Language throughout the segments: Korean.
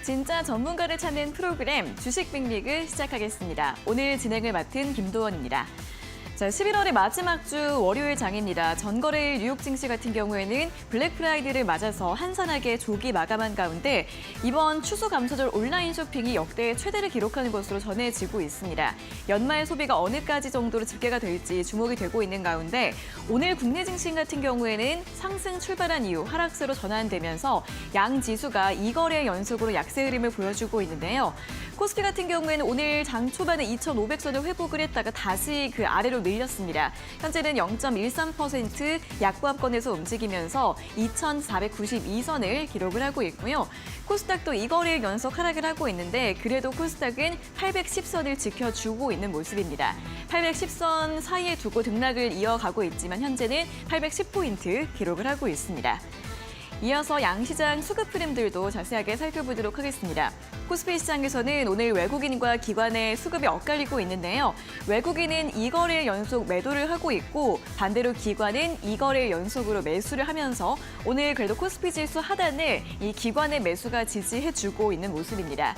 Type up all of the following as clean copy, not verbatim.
진짜 전문가를 찾는 프로그램 주식 빅리그 시작하겠습니다. 오늘 진행을 맡은 김도원입니다. 자, 11월의 마지막 주 월요일 장입니다. 전거래일 뉴욕 증시 같은 경우에는 블랙 프라이데이를 맞아서 한산하게 조기 마감한 가운데 이번 추수감사절 온라인 쇼핑이 역대 최대를 기록하는 것으로 전해지고 있습니다. 연말 소비가 어느까지 정도로 집계가 될지 주목이 되고 있는 가운데 오늘 국내 증시 같은 경우에는 상승 출발한 이후 하락세로 전환되면서 양 지수가 2거래 연속으로 약세 흐름을 보여주고 있는데요. 코스피 같은 경우에는 오늘 장 초반에 2,500선을 회복을 했다가 다시 그 아래로 밀렸습니다. 현재는 0.13% 약보합권에서 움직이면서 2,492선을 기록을 하고 있고요. 코스닥도 2거래일 연속 하락을 하고 있는데 그래도 코스닥은 810선을 지켜주고 있는 모습입니다. 810선 사이에 두고 등락을 이어가고 있지만 현재는 810포인트 기록을 하고 있습니다. 이어서 양시장 수급 흐름들도 자세하게 살펴보도록 하겠습니다. 코스피 시장에서는 오늘 외국인과 기관의 수급이 엇갈리고 있는데요. 외국인은 2거래일 연속 매도를 하고 있고 반대로 기관은 2거래일 연속으로 매수를 하면서 오늘 그래도 코스피 지수 하단을 이 기관의 매수가 지지해주고 있는 모습입니다.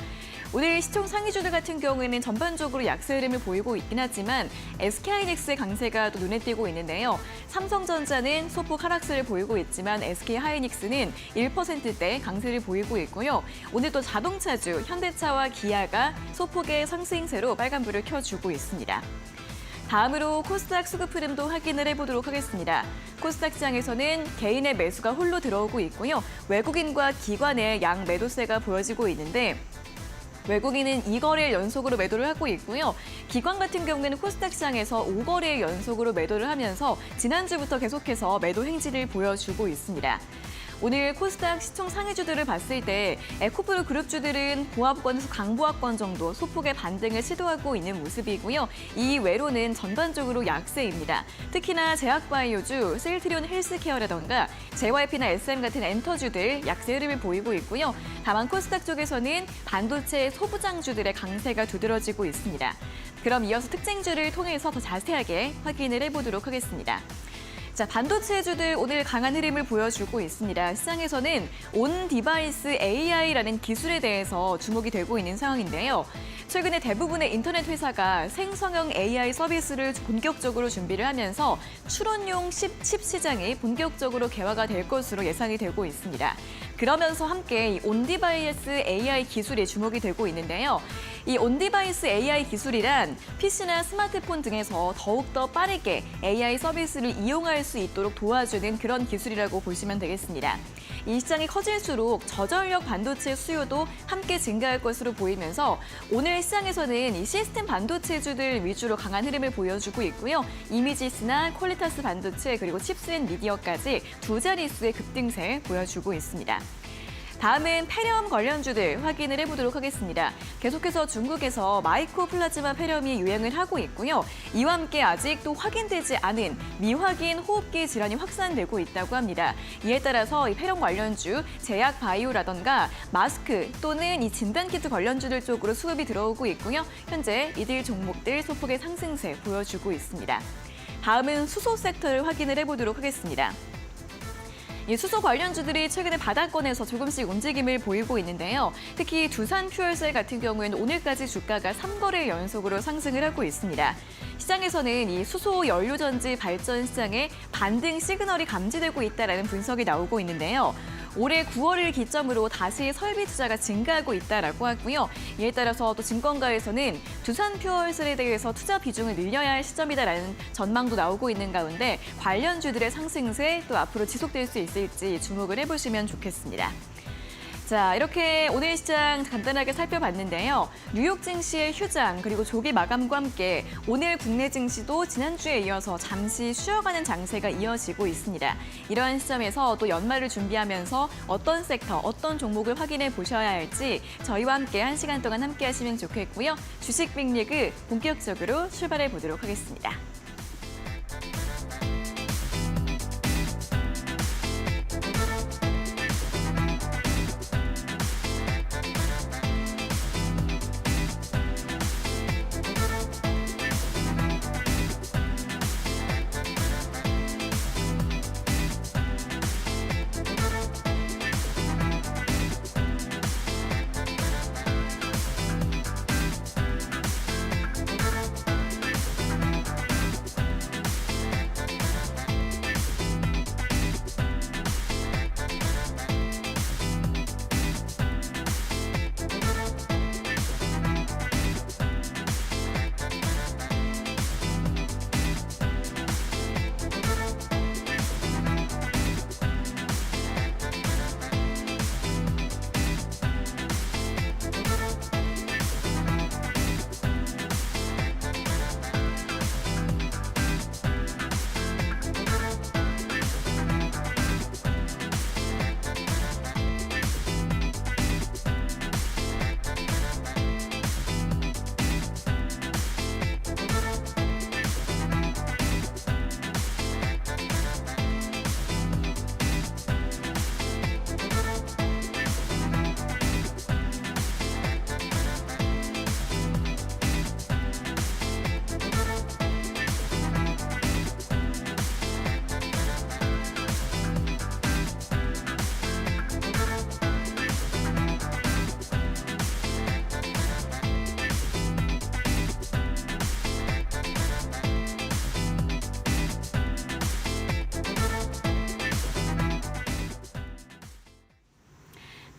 오늘 시총 상위주들 같은 경우에는 전반적으로 약세 흐름을 보이고 있긴 하지만 SK하이닉스의 강세가 또 눈에 띄고 있는데요. 삼성전자는 소폭 하락세를 보이고 있지만 SK하이닉스는 1%대 강세를 보이고 있고요. 오늘 또 자동차주 현대차와 기아가 소폭의 상승세로 빨간불을 켜주고 있습니다. 다음으로 코스닥 수급 흐름도 확인을 해보도록 하겠습니다. 코스닥 시장에서는 개인의 매수가 홀로 들어오고 있고요. 외국인과 기관의 양 매도세가 보여지고 있는데 외국인은 2거래일 연속으로 매도를 하고 있고요. 기관 같은 경우에는 코스닥 시장에서 5거래일 연속으로 매도를 하면서 지난주부터 계속해서 매도 행진을 보여주고 있습니다. 오늘 코스닥 시총 상위주들을 봤을 때 에코프로 그룹주들은 보합권에서 강보합권 정도 소폭의 반등을 시도하고 있는 모습이고요. 이 외로는 전반적으로 약세입니다. 특히나 제약바이오주, 셀트리온 헬스케어라던가 JYP나 SM 같은 엔터주들 약세 흐름을 보이고 있고요. 다만 코스닥 쪽에서는 반도체 소부장주들의 강세가 두드러지고 있습니다. 그럼 이어서 특징주를 통해서 더 자세하게 확인을 해보도록 하겠습니다. 자, 반도체주들 오늘 강한 흐름을 보여주고 있습니다. 시장에서는 온 디바이스 AI라는 기술에 대해서 주목이 되고 있는 상황인데요. 최근에 대부분의 인터넷 회사가 생성형 AI 서비스를 본격적으로 준비를 하면서 추론용 칩 시장이 본격적으로 개화가 될 것으로 예상이 되고 있습니다. 그러면서 함께 이 온디바이스 AI 기술이 주목이 되고 있는데요. 이 온디바이스 AI 기술이란 PC나 스마트폰 등에서 더욱더 빠르게 AI 서비스를 이용할 수 있도록 도와주는 그런 기술이라고 보시면 되겠습니다. 이 시장이 커질수록 저전력 반도체 수요도 함께 증가할 것으로 보이면서 오늘 시장에서는 이 시스템 반도체주들 위주로 강한 흐름을 보여주고 있고요. 이미지스나 퀄리타스 반도체 그리고 칩스앤미디어까지 두 자릿수의 급등세 보여주고 있습니다. 다음은 폐렴 관련주들 확인을 해보도록 하겠습니다. 계속해서 중국에서 마이크로 플라즈마 폐렴이 유행을 하고 있고요. 이와 함께 아직도 확인되지 않은 미확인 호흡기 질환이 확산되고 있다고 합니다. 이에 따라서 이 폐렴 관련주, 제약 바이오라던가 마스크 또는 이 진단키트 관련주들 쪽으로 수급이 들어오고 있고요. 현재 이들 종목들 소폭의 상승세 보여주고 있습니다. 다음은 수소 섹터를 확인을 해보도록 하겠습니다. 이 수소 관련주들이 최근에 바닥권에서 조금씩 움직임을 보이고 있는데요. 특히 두산퓨얼셀 같은 경우에는 오늘까지 주가가 3거래일 연속으로 상승을 하고 있습니다. 시장에서는 이 수소 연료전지 발전 시장에 반등 시그널이 감지되고 있다는 분석이 나오고 있는데요. 올해 9월을 기점으로 다시 설비 투자가 증가하고 있다라고 하고요. 이에 따라서 또 증권가에서는 두산퓨얼셀에 대해서 투자 비중을 늘려야 할 시점이다라는 전망도 나오고 있는 가운데 관련주들의 상승세 또 앞으로 지속될 수 있을지 주목을 해보시면 좋겠습니다. 자, 이렇게 오늘 시장 간단하게 살펴봤는데요. 뉴욕 증시의 휴장 그리고 조기 마감과 함께 오늘 국내 증시도 지난주에 이어서 잠시 쉬어가는 장세가 이어지고 있습니다. 이러한 시점에서 또 연말을 준비하면서 어떤 섹터, 어떤 종목을 확인해 보셔야 할지 저희와 함께 1시간 동안 함께 하시면 좋겠고요. 주식 빅리그 본격적으로 출발해 보도록 하겠습니다.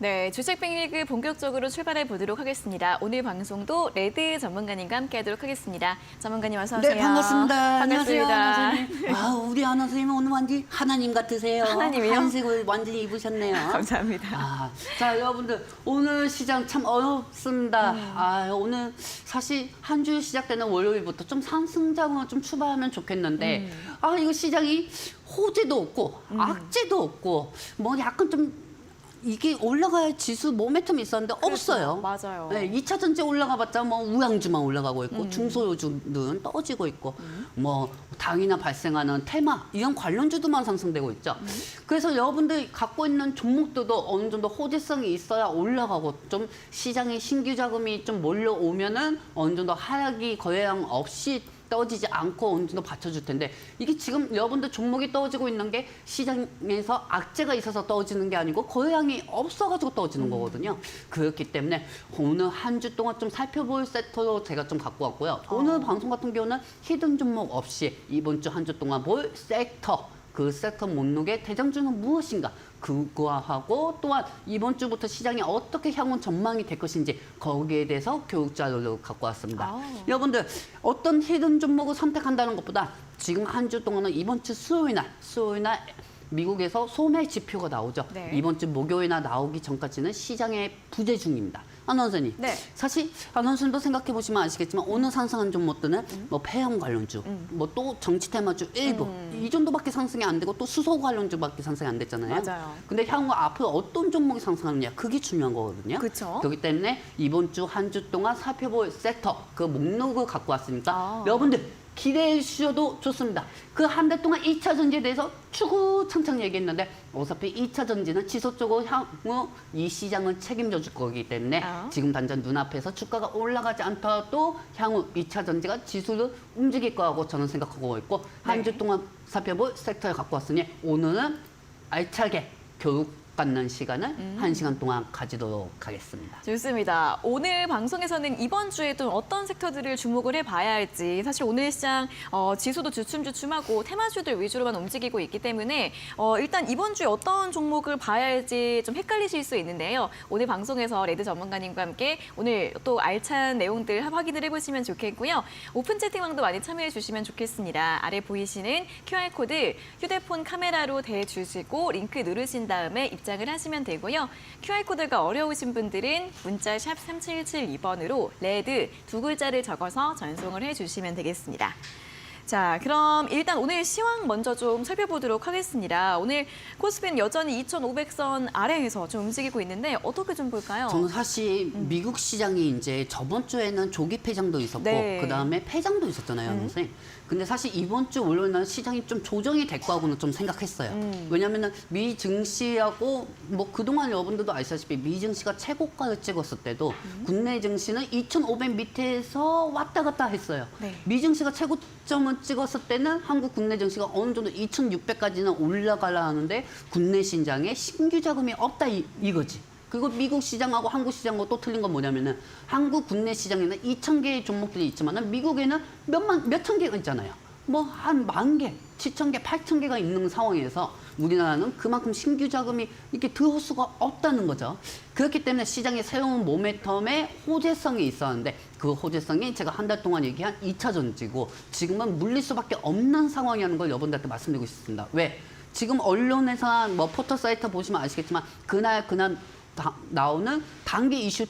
네, 주식빅리그 본격적으로 출발해 보도록 하겠습니다. 오늘 방송도 레드 전문가님과 함께하도록 하겠습니다. 전문가님 어서 오세요. 네, 반갑습니다. 반갑습니다. 안녕하세요, 선생님. 아, 우리 아나 선생님은 오늘 완전 하나님 같으세요. 하나님이요? 한색을 완전히 입으셨네요. 감사합니다. 아, 자, 여러분들 오늘 시장 참 어렵습니다. 오늘 사실 한 주 시작되는 월요일부터 좀 상승장으로 좀 출발하면 좋겠는데 이거 시장이 호재도 없고 악재도 없고 뭐 약간 좀 이게 올라갈 지수 모멘텀이 있었는데 없어요. 맞아요. 네, 2차 전지 올라가봤자 뭐 우량주만 올라가고 있고 중소요주는 떨어지고 있고 뭐 당이나 발생하는 테마 이런 관련주들만 상승되고 있죠. 그래서 여러분들이 갖고 있는 종목들도 어느 정도 호재성이 있어야 올라가고 좀 시장에 신규 자금이 좀 몰려오면은 어느 정도 하락이 거래량 없이 떨어지지 않고 어느 정도 받쳐줄 텐데 이게 지금 여러분들 종목이 떨어지고 있는 게 시장에서 악재가 있어서 떨어지는 게 아니고 거래량이 없어가지고 떨어지는 거거든요. 그렇기 때문에 오늘 한 주 동안 좀 살펴볼 섹터로 제가 좀 갖고 왔고요. 오늘 방송 같은 경우는 히든 종목 없이 이번 주 한 주 동안 볼 섹터 그 섹터 목록의 대장주는 무엇인가 그거하고 또한 이번 주부터 시장이 어떻게 향후 전망이 될 것인지 거기에 대해서 교육 자료를 갖고 왔습니다. 여러분들 어떤 히든 종목을 선택한다는 것보다 지금 한 주 동안은 이번 주 수요일 날 미국에서 소매 지표가 나오죠. 네. 이번 주 목요일날 나오기 전까지는 시장의 부재 중입니다. 아나운서님, 네. 사실 아나운서님도 생각해 보시면 아시겠지만 오늘 상승한 종목들은 뭐 폐업 관련주, 뭐 또 정치 테마주 일부 이 정도밖에 상승이 안 되고 또 수소 관련주밖에 상승이 안 됐잖아요. 맞아요. 근데 향후 앞으로 어떤 종목이 상승하느냐 그게 중요한 거거든요. 그쵸. 그렇기 때문에 이번 주 한 주 동안 살펴볼 섹터 그 목록을 갖고 왔으니까 여러분들 기대해 주셔도 좋습니다. 그 한 달 동안 2차 전지에 대해서 추구창창 얘기했는데 어차피 2차 전지는 지속적으로 향후 이 시장을 책임져 줄 거기 때문에 지금 당장 눈앞에서 주가가 올라가지 않더라도 향후 2차 전지가 지수를 움직일 거라고 저는 생각하고 있고 한 주 동안 살펴볼 섹터를 갖고 왔으니 오늘은 알차게 교육 받는 시간을 1시간 동안 가지도록 하겠습니다. 좋습니다. 오늘 방송에서는 이번 주에 또 어떤 섹터들을 주목을 해봐야 할지 사실 오늘 시장 지수도 주춤주춤하고 테마주들 위주로만 움직이고 있기 때문에 일단 이번 주에 어떤 종목을 봐야 할지 좀 헷갈리실 수 있는데요. 오늘 방송에서 레드 전문가님과 함께 오늘 또 알찬 내용들 확인을 해보시면 좋겠고요. 오픈 채팅방도 많이 참여해 주시면 좋겠습니다. 아래 보이시는 QR코드 휴대폰 카메라로 대주시고 링크 누르신 다음에 입장을 하시면 되고요. QR코드가 어려우신 분들은 문자 샵 3772번으로 레드 두 글자를 적어서 전송을 해주시면 되겠습니다. 자, 그럼 일단 오늘 시황 먼저 좀 살펴보도록 하겠습니다. 오늘 코스피는 여전히 2,500선 아래에서 좀 움직이고 있는데 어떻게 좀 볼까요? 저는 사실 미국 시장이 이제 저번 주에는 조기 폐장도 있었고 네. 그다음에 폐장도 있었잖아요, 선생님. 근데 사실 이번 주 월요일날 시장이 좀 조정이 될 거하고는 좀 생각했어요. 왜냐면은 미 증시하고 뭐 그동안 여러분들도 아시다시피 미 증시가 최고가를 찍었을 때도 국내 증시는 2,500 밑에서 왔다 갔다 했어요. 네. 미 증시가 최고점을 찍었을 때는 한국 국내 증시가 어느 정도 2,600까지는 올라가려 하는데 국내 시장에 신규 자금이 없다 이거지. 그리고 미국 시장하고 한국 시장하고 또 틀린 건 뭐냐면은 한국 국내 시장에는 2,000개의 종목들이 있지만은 미국에는 몇천 개가 있잖아요. 뭐 한 10,000개, 7,000개, 8,000개가 있는 상황에서 우리나라는 그만큼 신규 자금이 이렇게 들어올 수가 없다는 거죠. 그렇기 때문에 시장의 새로운 모멘텀에 호재성이 있었는데 그 호재성이 제가 한 달 동안 얘기한 2차 전지고 지금은 물릴 수밖에 없는 상황이라는 걸 여러분들한테 말씀드리고 싶습니다. 왜? 지금 언론에서 뭐 포털 사이트 보시면 아시겠지만 그날 나오는 단기 이슈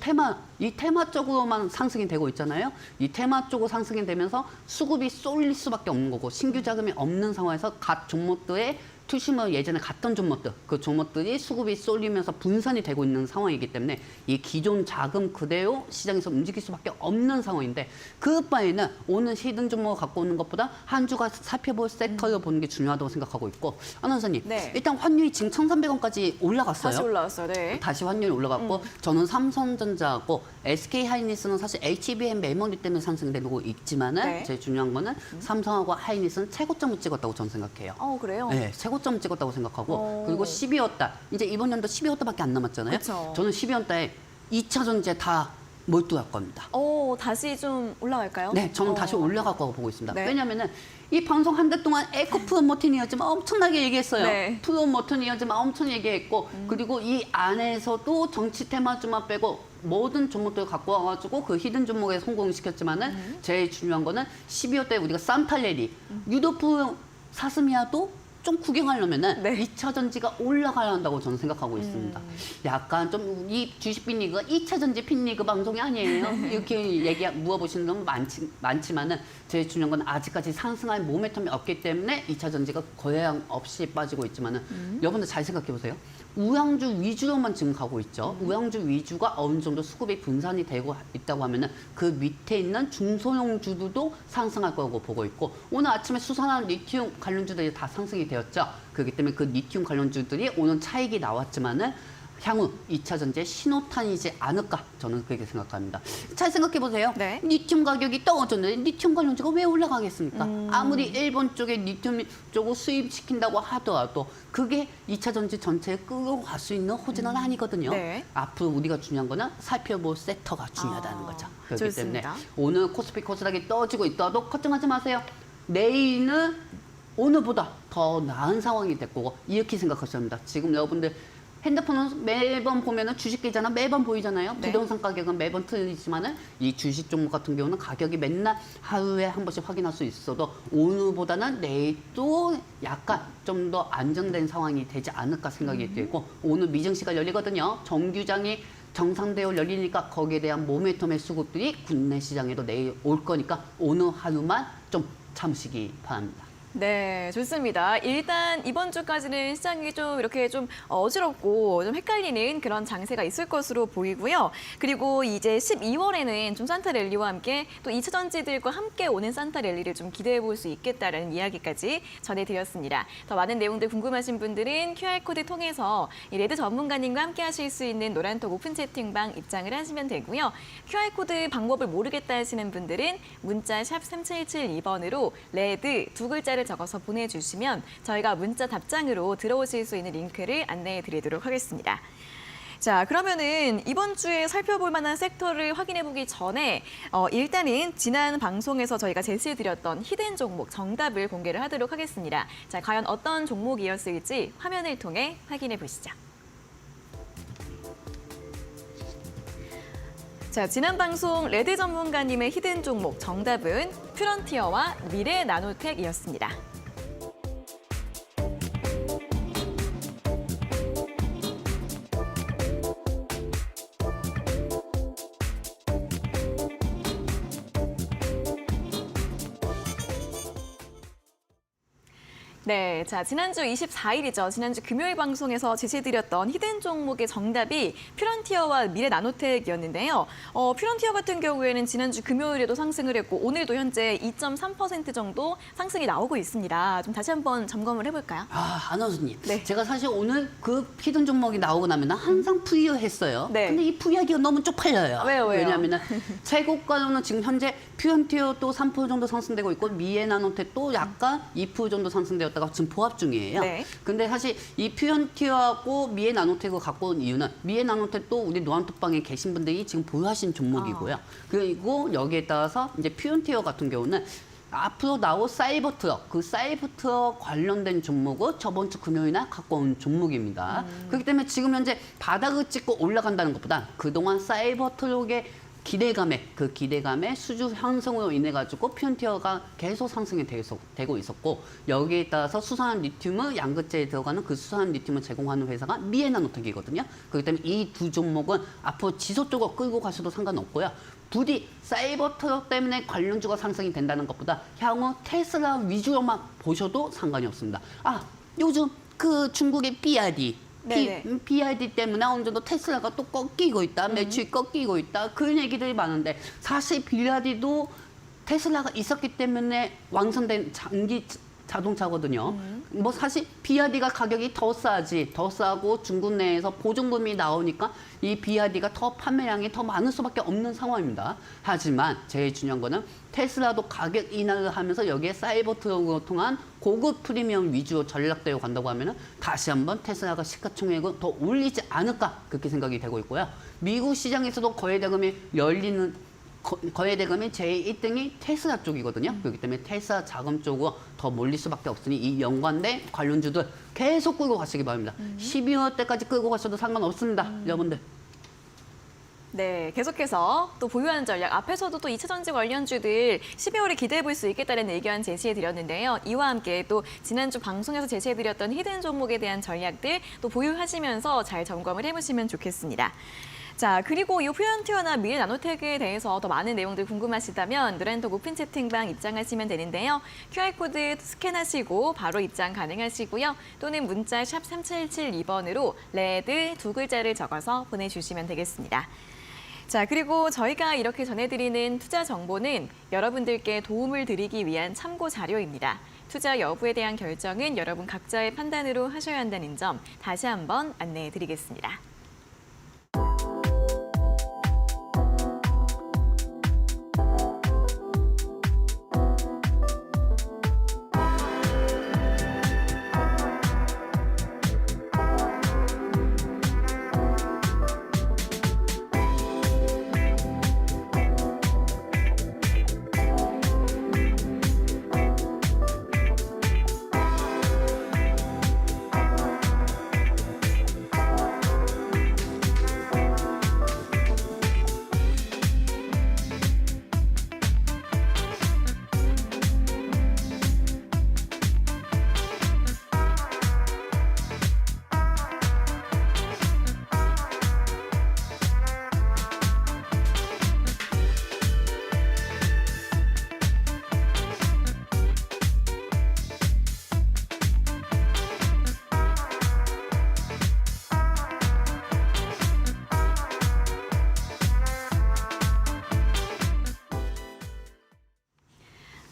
이 테마 쪽으로만 상승이 되고 있잖아요. 이 테마 쪽으로 상승이 되면서 수급이 쏠릴 수밖에 없는 거고 신규 자금이 없는 상황에서 각 종목들의 투심을 예전에 갔던 종목들, 그 종목들이 수급이 쏠리면서 분산이 되고 있는 상황이기 때문에 이 기존 자금 그대로 시장에서 움직일 수밖에 없는 상황인데 그 바에는 오늘 히든 종목을 갖고 오는 것보다 한 주가 살펴볼 섹터를 보는 게 중요하다고 생각하고 있고 아나운서님, 네. 일단 환율이 지금 1,300원까지 올라갔어요. 다시 올라왔어요. 네. 다시 환율이 올라갔고 저는 삼성전자하고 SK하이닉스는 사실 HBM 메모리 때문에 상승되고 있지만은 네. 제일 중요한 거는 삼성하고 하이닉스는 최고점을 찍었다고 저는 생각해요. 그래요? 네, 최고점 찍었다고 생각하고 어. 그리고 12월 달 이제 이번 연도 12월 달밖에 안 남았잖아요. 그쵸. 저는 12월 달에 2차 전지에 다 몰두할 겁니다. 다시 좀 올라갈까요? 네, 저는 다시 올라갈 거라고 보고 있습니다. 네. 왜냐하면은 이 방송 한 달 동안 에코 프로모팅이었지만 엄청나게 얘기했어요. 네. 프로모팅이었지만 엄청 얘기했고 그리고 이 안에서도 정치 테마주만 빼고 모든 종목들을 갖고 와가지고 그 히든 종목에 성공시켰지만은 제일 중요한 거는 12월 때 우리가 산탈레리 유도프 사스미아도 좀 구경하려면은 네. 2차 전지가 올라가야 한다고 저는 생각하고 있습니다. 약간 좀 이 주식 빅리그가 2차 전지 빅리그 방송이 아니에요. 이렇게 물어보시는 분 많지만은 제일 중요한 건 아직까지 상승할 모멘텀이 없기 때문에 2차 전지가 거래량 없이 빠지고 있지만은 여러분들 잘 생각해 보세요. 우량주 위주로만 지금 가고 있죠. 우량주 위주가 어느 정도 수급이 분산이 되고 있다고 하면은 그 밑에 있는 중소형주들도 상승할 거라고 보고 있고 오늘 아침에 수산한 리튬 관련주들이 다 상승이 되었죠. 그렇기 때문에 그 리튬 관련주들이 오늘 차익이 나왔지만은 향후 2차 전지의 신호탄이지 않을까 저는 그렇게 생각합니다. 잘 생각해 보세요. 네. 리튬 가격이 떨어졌는데 리튬 관련주가 왜 올라가겠습니까? 아무리 일본 쪽에 리튬 쪽을 수입시킨다고 하더라도 그게 2차 전지 전체에 끌어갈 수 있는 호재는 아니거든요. 네. 앞으로 우리가 중요한 거는 살펴볼 섹터가 중요하다는 거죠. 그렇기 좋습니다. 때문에 오늘 코스피 코스닥이 떨어지고 있더라도 걱정하지 마세요. 내일은 오늘보다 더 나은 상황이 될 거고 이렇게 생각하셔야 합니다. 지금 여러분들 핸드폰은 매번 보면은 주식 계좌나 매번 보이잖아요. 네. 부동산 가격은 매번 틀리지만은 이 주식 종목 같은 경우는 가격이 맨날 하루에 한 번씩 확인할 수 있어도 오늘보다는 내일도 약간 좀 더 안정된 상황이 되지 않을까 생각이 들고 오늘 미증시가 열리거든요. 정규장이 정상대로 열리니까 거기에 대한 모멘텀의 수급들이 국내 시장에도 내일 올 거니까 오늘 하루만 좀 참으시기 바랍니다. 네, 좋습니다. 일단 이번 주까지는 시장이 좀 이렇게 좀 어지럽고 좀 헷갈리는 그런 장세가 있을 것으로 보이고요. 그리고 이제 12월에는 좀 산타 랠리와 함께 또 2차 전지들과 함께 오는 산타 랠리를 좀 기대해 볼 수 있겠다라는 이야기까지 전해드렸습니다. 더 많은 내용들 궁금하신 분들은 QR코드 통해서 이 레드 전문가님과 함께 하실 수 있는 노란톡 오픈 채팅방 입장을 하시면 되고요. QR코드 방법을 모르겠다 하시는 분들은 문자 샵 3772번으로 레드 두 글자를 적어서 보내주시면 저희가 문자 답장으로 들어오실 수 있는 링크를 안내해 드리도록 하겠습니다. 자, 그러면은 이번 주에 살펴볼 만한 섹터를 확인해 보기 전에 일단은 지난 방송에서 저희가 제시해 드렸던 히든 종목 정답을 공개를 하도록 하겠습니다. 자, 과연 어떤 종목이었을지 화면을 통해 확인해 보시죠. 자, 지난 방송 레드 전문가님의 히든 종목 정답은 퓨런티어와 미래 나노텍이었습니다. 네, 자 지난주 24일이죠. 지난주 금요일 방송에서 제시해드렸던 히든 종목의 정답이 퓨런티어와 미래 나노텍이었는데요. 퓨런티어 같은 경우에는 지난주 금요일에도 상승을 했고 오늘도 현재 2.3% 정도 상승이 나오고 있습니다. 좀 다시 한번 점검을 해볼까요? 아나운서님. 네. 제가 사실 오늘 그 히든 종목이 나오고 나면 항상 부위했어요. 네. 근데 이 부위하기가 너무 쪽팔려요. 왜요? 왜냐하면 최고가로는 지금 현재 퓨런티어 또 3% 정도 상승되고 있고 미래 나노텍 또 약간 2% 정도 상승되었다가 지금 보합 중이에요. 네. 근데 사실 이 퓨런티어하고 미래 나노텍을 갖고 온 이유는 미래 나노텍도 우리 노안톡방에 계신 분들이 지금 보유하신 종목이고요. 그리고 여기에 따라서 이제 퓨런티어 같은 경우는 앞으로 나올 사이버 트럭, 그 사이버 트럭 관련된 종목을 저번 주 금요일날 갖고 온 종목입니다. 그렇기 때문에 지금 현재 바닥을 찍고 올라간다는 것보다 그동안 사이버 트럭의 기대감의 수주 향상으로 인해 가지고 퓨런티어가 계속 상승이 되고 있었고 여기에 따라서 수산한 리튬을 양극재에 들어가는 그 수산한 리튬을 제공하는 회사가 미에나노텍이거든요. 그렇기 때문에 이 두 종목은 앞으로 지속적으로 끌고 가셔도 상관없고요. 부디 사이버 트럭 때문에 관련주가 상승이 된다는 것보다 향후 테슬라 위주로만 보셔도 상관이 없습니다. 요즘 그 중국의 BYD BYD 때문에 어느 정도 테슬라가 또 꺾이고 있다, 매출이 꺾이고 있다, 그런 얘기들이 많은데 사실 BYD도 테슬라가 있었기 때문에 완성된 자동차거든요. 뭐 사실 비아디가 가격이 더 싸지, 더 싸고 중국 내에서 보증금이 나오니까 이 비아디가 더 판매량이 더 많을 수밖에 없는 상황입니다. 하지만 제일 중요한 거는 테슬라도 가격 인하를 하면서 여기에 사이버 트럭을 통한 고급 프리미엄 위주로 전략되어 간다고 하면은 다시 한번 테슬라가 시가총액을 더 올리지 않을까 그렇게 생각이 되고 있고요. 미국 시장에서도 거래대금이 열리는 거래대금이 제1등이 테슬라 쪽이거든요. 그렇기 때문에 테슬라 자금 쪽으로 더 몰릴 수밖에 없으니 이 연관된 관련주들 계속 끌고 가시기 바랍니다. 12월 때까지 끌고 가셔도 상관없습니다. 여러분들. 네, 계속해서 또 보유하는 전략, 앞에서도 또 2차 전지 관련주들 12월에 기대해 볼 수 있겠다는 의견 제시해 드렸는데요. 이와 함께 또 지난주 방송에서 제시해 드렸던 히든 종목에 대한 전략들 또 보유하시면서 잘 점검을 해보시면 좋겠습니다. 자, 그리고 이 프론티어나 미래 나노텍에 대해서 더 많은 내용들 궁금하시다면 누란톡 오픈 채팅방 입장하시면 되는데요. QR코드 스캔하시고 바로 입장 가능하시고요. 또는 문자 샵 3772번으로 레드 2글자를 적어서 보내주시면 되겠습니다. 자, 그리고 저희가 이렇게 전해드리는 투자 정보는 여러분들께 도움을 드리기 위한 참고 자료입니다. 투자 여부에 대한 결정은 여러분 각자의 판단으로 하셔야 한다는 점 다시 한번 안내해 드리겠습니다.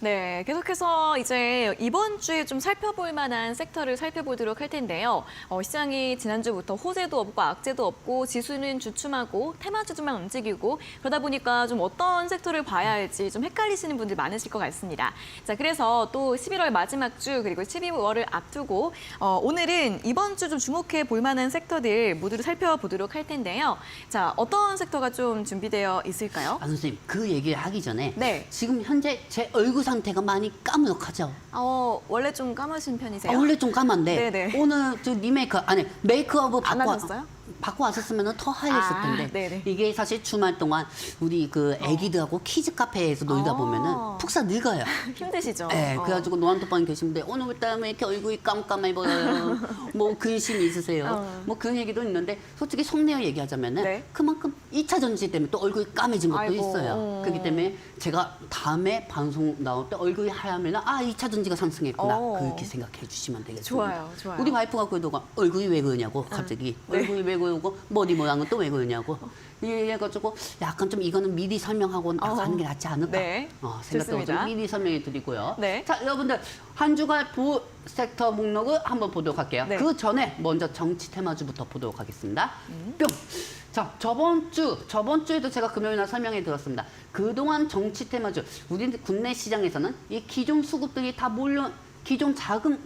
네, 계속해서 이제 이번 주에 좀 살펴볼 만한 섹터를 살펴보도록 할 텐데요. 시장이 지난주부터 호재도 없고 악재도 없고 지수는 주춤하고 테마주들만 움직이고 그러다 보니까 좀 어떤 섹터를 봐야 할지 좀 헷갈리시는 분들 많으실 것 같습니다. 자, 그래서 또 11월 마지막 주 그리고 12월을 앞두고 오늘은 이번 주 좀 주목해 볼 만한 섹터들 모두를 살펴보도록 할 텐데요. 자, 어떤 섹터가 좀 준비되어 있을까요? 아, 선생님, 그 얘기를 하기 전에 네. 지금 현재 제 얼굴 상태가 많이 까무룩하죠? 원래 좀 까마신 편이세요? 원래 좀 까만데 네네. 오늘 저 리메이크 아니 메이크업을 안 바꿔 하셨어요? 바꿔 왔었으면 더 하였을 아, 텐데 네네. 이게 사실 주말 동안 우리 그 애기들하고 키즈 카페에서 놀다 보면은 푹사 늙어요. 힘드시죠? 네, 그래가지고 노안토방 계신데 오늘따라 왜 이렇게 얼굴이 깜깜해 보여요? 뭐 근심 있으세요? 뭐 그런 얘기도 있는데 솔직히 속내어 얘기하자면은 네. 그만큼 2차 전지 때문에 또 얼굴이 까매진 것도 아이고, 있어요. 그렇기 때문에 제가 다음에 방송 나올 때 얼굴이 하얗면은 2차 전지가 상승했구나 그렇게 생각해 주시면 되겠습니다. 좋아요, 좋아요. 우리 와이프가 그러다가 얼굴이 왜 그러냐고 갑자기 네. 얼굴이 왜 그러고 머리 모양은 또 왜 그러냐고 이래가지고 약간 좀 이거는 미리 설명하고 나가는 게 낫지 않을까 네. 생각해서 좋습니다. 미리 설명해 드리고요. 네. 자, 여러분들 한 주간 보 섹터 목록을 한번 보도록 할게요. 네. 그 전에 먼저 정치 테마주부터 보도록 하겠습니다. 뿅. 자, 저번 주에도 제가 금요일날 설명해 드렸습니다. 그동안 정치 테마주, 우리 국내 시장에서는 이 기존 수급들이 다 몰려 기존 자금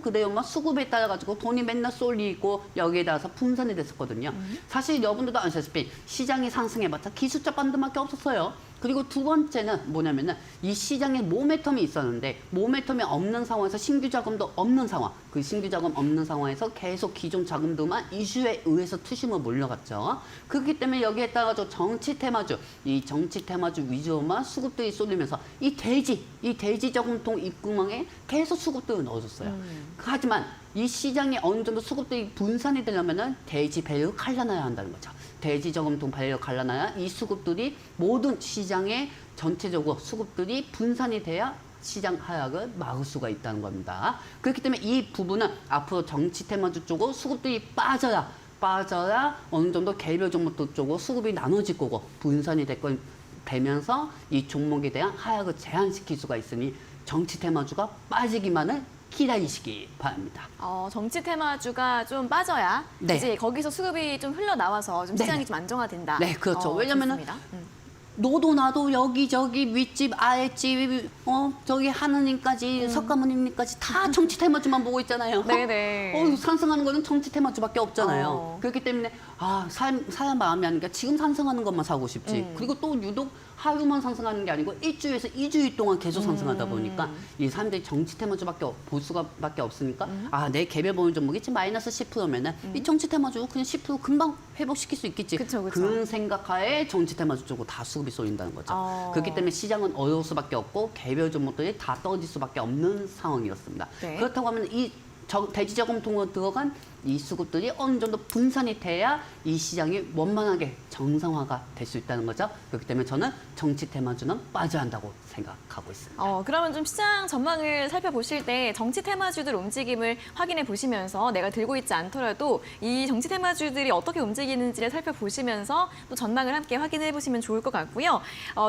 그대로만 수급에 따라 가지고 돈이 맨날 쏠리고 여기에 따라서 분산이 됐었거든요. 사실 여러분들도 아시다시피 시장이 상승해봤자 기술자 반등밖에 없었어요. 그리고 두 번째는 뭐냐면은 이 시장에 모멘텀이 있었는데 모멘텀이 없는 상황에서 신규 자금도 없는 상황. 그 신규 자금 없는 상황에서 계속 기존 자금들만 이슈에 의해서 투심을 몰려갔죠. 그렇기 때문에 여기에 따라서 정치 테마주, 이 정치 테마주 위주로만 수급들이 쏠리면서 이 돼지 저금통 입구멍에 계속 수급들을 넣어줬어요. 하지만 이 시장에 어느 정도 수급들이 분산이 되려면은 돼지 배를 갈라놔야 한다는 거죠. 돼지 저금통 배를 갈라놔야 이 수급들이 모든 시장에 전체적으로 수급들이 분산이 돼야 시장 하락을 막을 수가 있다는 겁니다. 그렇기 때문에 이 부분은 앞으로 정치 테마주 쪽으로 수급들이 빠져야 어느 정도 개별 종목들 쪽으로 수급이 나눠질 거고 분산이 되면서 이 종목에 대한 하락을 제한시킬 수가 있으니 정치 테마주가 빠지기만을 기다리시기 바랍니다. 정치 테마주가 좀 빠져야 네. 이제 거기서 수급이 좀 흘러나와서 좀 네. 시장이 좀 안정화된다. 네, 그렇죠. 왜냐면은 좋습니다. 너도 나도 여기저기 윗집 아랫집 저기 하느님까지 석가모님까지 다 정치 테마주만 보고 있잖아요. 네네. 상승하는 거는 정치 테마주밖에 없잖아요. 어. 그렇기 때문에 사야 마음이 아니니까 지금 상승하는 것만 사고 싶지. 그리고 또 유독 하루만 상승하는 게 아니고 일주에서 2주일 동안 계속 상승하다 보니까 이 사람들이 정치 테마주밖에 볼 수가밖에 없으니까 내 개별 보유 종목이 지금 마이너스 10%면은 이 정치 테마주 그냥 10% 금방 회복시킬 수 있겠지. 그쵸. 그런 생각하에 정치 테마주 쪽으로 다 수급이 쏠린다는 거죠. 그렇기 때문에 시장은 어려울 수밖에 없고 개별 종목들이 다 떨어질 수밖에 없는 상황이었습니다. 네. 그렇다고 하면 이 대지 저금통으로 들어간 이 수급들이 어느 정도 분산이 돼야 이 시장이 원만하게 정상화가 될 수 있다는 거죠. 그렇기 때문에 저는 정치 테마주는 빠져야 한다고 생각하고 있습니다. 그러면 좀 시장 전망을 살펴보실 때 정치 테마주들 움직임을 확인해 보시면서 내가 들고 있지 않더라도 이 정치 테마주들이 어떻게 움직이는지를 살펴보시면서 또 전망을 함께 확인해 보시면 좋을 것 같고요.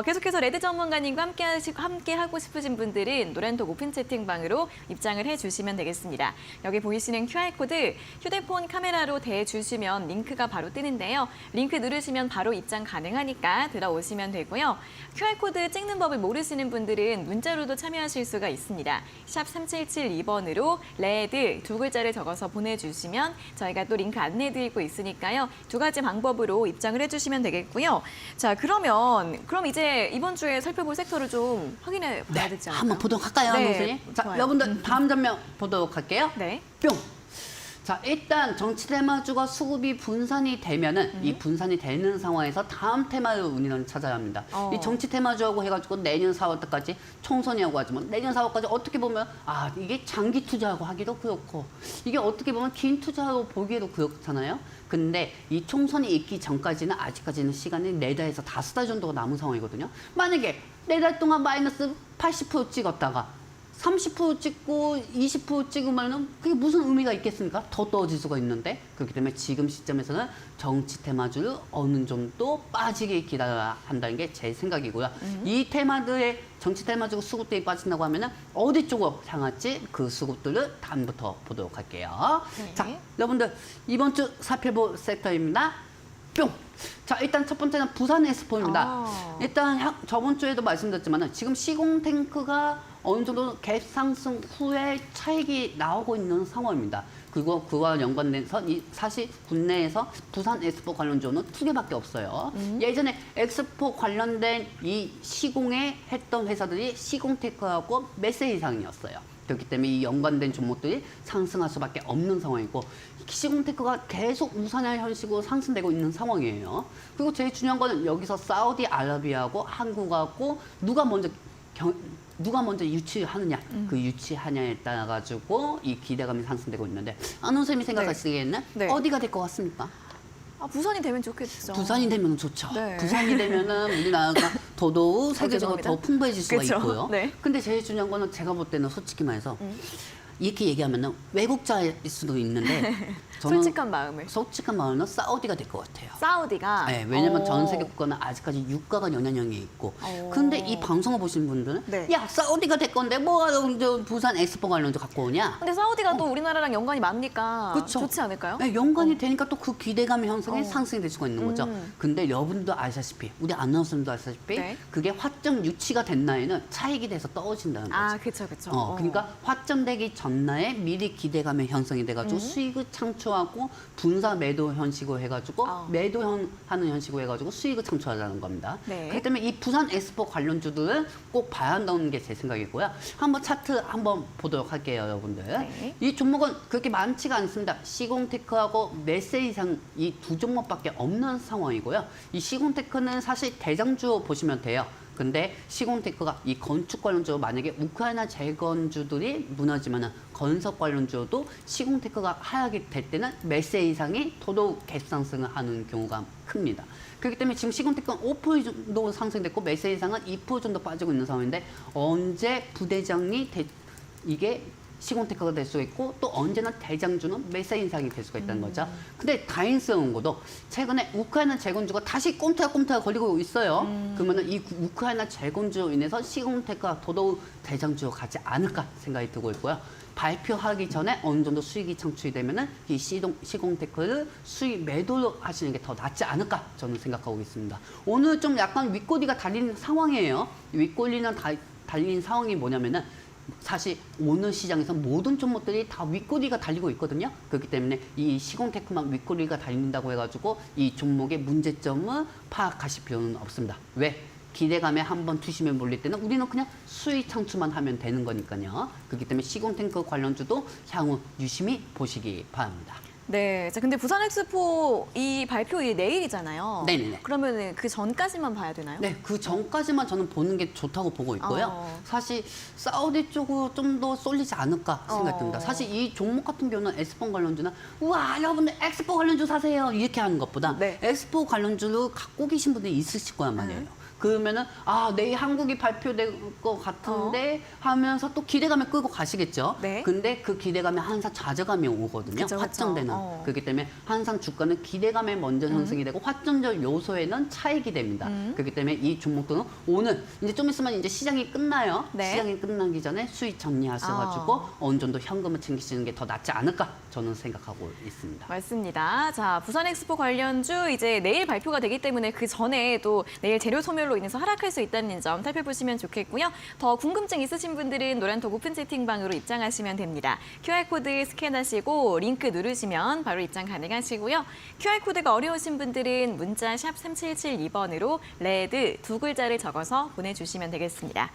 계속해서 레드 전문가님과 함께 하고 싶으신 분들은 노란톡 오픈 채팅방으로 입장을 해주시면 되겠습니다. 여기 보이시는 QR코드 휴대폰 카메라로 대주시면 링크가 바로 뜨는데요. 링크 누르시면 바로 입장 가능하니까 들어오시면 되고요. QR코드 찍는 법을 모르시는 분들은 문자로도 참여하실 수가 있습니다. 샵 3772번으로 레드 두 글자를 적어서 보내주시면 저희가 또 링크 안내드리고 있으니까요. 두 가지 방법으로 입장을 해주시면 되겠고요. 자, 그럼 이제 이번 주에 살펴볼 섹터를 좀 확인해 봐야 되지 않을까요? 한번 보도록 할까요, 네, 선생님? 자, 좋아요. 여러분들 다음 장면 보도록 할게요. 네. 뿅! 자, 일단 정치 테마주가 수급이 분산이 되면은 이 분산이 되는 상황에서 다음 테마를 우리는 찾아야 합니다. 이 정치 테마주하고 해가지고 내년 4월 때까지 총선이라고 하지만 내년 4월까지 어떻게 보면 이게 장기 투자하고 하기도 그렇고 이게 어떻게 보면 긴 투자로 보기에도 그렇잖아요. 근데 이 총선이 있기 전까지는 아직까지는 시간이 4달에서 5달 정도가 남은 상황이거든요. 만약에 4달 동안 마이너스 80% 찍었다가 30% 찍고 20% 찍으면은 그게 무슨 의미가 있겠습니까? 더 떨어질 수가 있는데 그렇기 때문에 지금 시점에서는 정치 테마주를 어느 정도 빠지게 기다려야 한다는 게 제 생각이고요. 이 테마들의 정치 테마주 수급들이 빠진다고 하면은 어디 쪽으로 향할지 그 수급들을 다음부터 보도록 할게요. 네. 자, 여러분들 이번 주 살펴볼 섹터입니다. 뿅! 자, 일단 첫 번째는 부산 엑스포입니다. 일단 저번 주에도 말씀드렸지만 지금 시공탱크가 어느 정도 갭 상승 후에 차익이 나오고 있는 상황입니다. 그리고 그와 연관돼서 사실 국내에서 부산 엑스포 관련주는 2개밖에 없어요. 예전에 엑스포 관련된 이 시공에 했던 회사들이 시공테크하고 메세 이상이었어요. 그렇기 때문에 이 연관된 종목들이 상승할 수밖에 없는 상황이고 시공테크가 계속 우상향 현식으로 상승되고 있는 상황이에요. 그리고 제일 중요한 거는 여기서 사우디아라비아하고 한국하고 누가 먼저 유치하느냐 그 유치하냐에 따라 가지고 이 기대감이 상승되고 있는데 안원 선생님이 생각하시기에는 네. 어디가 될 것 같습니까? 부산이 되면 좋겠죠. 부산이 되면 좋죠. 네. 부산이 되면은 우리나라가 더더욱 세계적으로 더 죄송합니다. 풍부해질 수가 그쵸. 있고요. 네. 근데 제일 중요한 거는 제가 볼 때는 솔직히 말해서 이렇게 얘기하면은 외국자일 수도 있는데 저는 솔직한 마음은 사우디가 될 것 같아요. 사우디가? 네, 왜냐면 전 세계 국가는 아직까지 유가가 영향력이 있고 근데 이 방송을 보시는 분들은 네. 야 사우디가 될 건데 뭐하러 부산 엑스포 관련주 갖고 오냐? 근데 사우디가 또 우리나라랑 연관이 많으니까 그쵸? 좋지 않을까요? 네, 연관이 되니까 또 그 기대감 형성에 상승이 될 수가 있는 거죠. 음. 근데 여러분도 아시다시피 우리 아나운서님도 아시다시피 네. 그게 화점 유치가 된 날에는 차익이 돼서 떨어진다는 거죠. 그쵸. 그러니까 화점되기 전날에 미리 기대감의 형성이 돼가지고 수익을 창출하고 분사 매도 현식으로 해가지고 하는 현식으로 해가지고 수익을 창출하자는 겁니다. 네. 그렇기 때문에 이 부산 엑스포 관련주들은 꼭 봐야 한다는 게 제 생각이고요. 한번 차트 한번 보도록 할게요, 여러분들. 네. 이 종목은 그렇게 많지가 않습니다. 시공테크하고 메세 이상 이 두 종목밖에 없는 상황이고요. 이 시공테크는 사실 대장주 보시면 돼요. 근데 시공테크가 이 건축 관련주 만약에 우크라이나 재건주들이 무너지면은 건설 관련주도 시공테크가 하락이 될 때는 메세 이상이 더더욱 갭상승을 하는 경우가 큽니다. 그렇기 때문에 지금 시공테크는 5% 정도 상승됐고 메세 이상은 2% 정도 빠지고 있는 상황인데 언제 부대장이 이게 시공테크가 될 수가 있고 또 언제나 대장주는 매세 인상이 될 수가 있다는 거죠. 근데 다행스러운 것도 최근에 우크라이나 재건주가 다시 꼼짝꼼짝 걸리고 있어요. 그러면은 이 우크라이나 재건주로 인해서 시공테크가 더더욱 대장주로 가지 않을까 생각이 들고 있고요. 발표하기 전에 어느 정도 수익이 창출이 되면은 이 시공테크를 수익 매도로 하시는 게 더 낫지 않을까 저는 생각하고 있습니다. 오늘 좀 약간 윗꼬리가 달린 상황이에요. 윗꼬리는 달린 상황이 뭐냐면은 사실 오늘 시장에서 모든 종목들이 다 윗꼬리가 달리고 있거든요. 그렇기 때문에 이 시공테크만 윗꼬리가 달린다고 해가지고 이 종목의 문제점을 파악하실 필요는 없습니다. 왜? 기대감에 한번 투심에 몰릴 때는 우리는 그냥 수익 창출만 하면 되는 거니까요. 그렇기 때문에 시공탱크 관련주도 향후 유심히 보시기 바랍니다. 네. 자, 근데 부산 엑스포 이 발표일이 내일이잖아요. 네네네. 그러면은 그 전까지만 봐야 되나요? 네, 그 전까지만 저는 보는 게 좋다고 보고 있고요. 사실 사우디 쪽으로 좀 더 쏠리지 않을까 생각됩니다. 사실 이 종목 같은 경우는 엑스포 관련주는 우와 여러분들 엑스포 관련주 사세요 이렇게 하는 것보다 네. 엑스포 관련주를 갖고 계신 분들이 있으실 거란 말이에요. 그러면은 내일 한국이 발표될 것 같은데 하면서 또 기대감을 끌고 가시겠죠. 네. 근데 그 기대감에 항상 좌절감이 오거든요. 그쵸, 그쵸. 확정되는. 그렇기 때문에 항상 주가는 기대감에 먼저 형성이 되고 확정적 요소에는 차익이 됩니다. 그렇기 때문에 이 종목들은 오늘 이제 좀 있으면 이제 시장이 끝나요. 네. 시장이 끝나기 전에 수익 정리하셔가지고 어느 정도 현금을 챙기시는 게 더 낫지 않을까 저는 생각하고 있습니다. 맞습니다. 자, 부산 엑스포 관련주 이제 내일 발표가 되기 때문에 그 전에 또 내일 재료 소멸로 인해서 하락할 수 있다는 점 살펴보시면 좋겠고요. 더 궁금증 있으신 분들은 노란톡 오픈 채팅방으로 입장하시면 됩니다. QR코드 스캔하시고 링크 누르시면 바로 입장 가능하시고요. QR코드가 어려우신 분들은 문자 샵 3772번으로 레드 두 글자를 적어서 보내주시면 되겠습니다.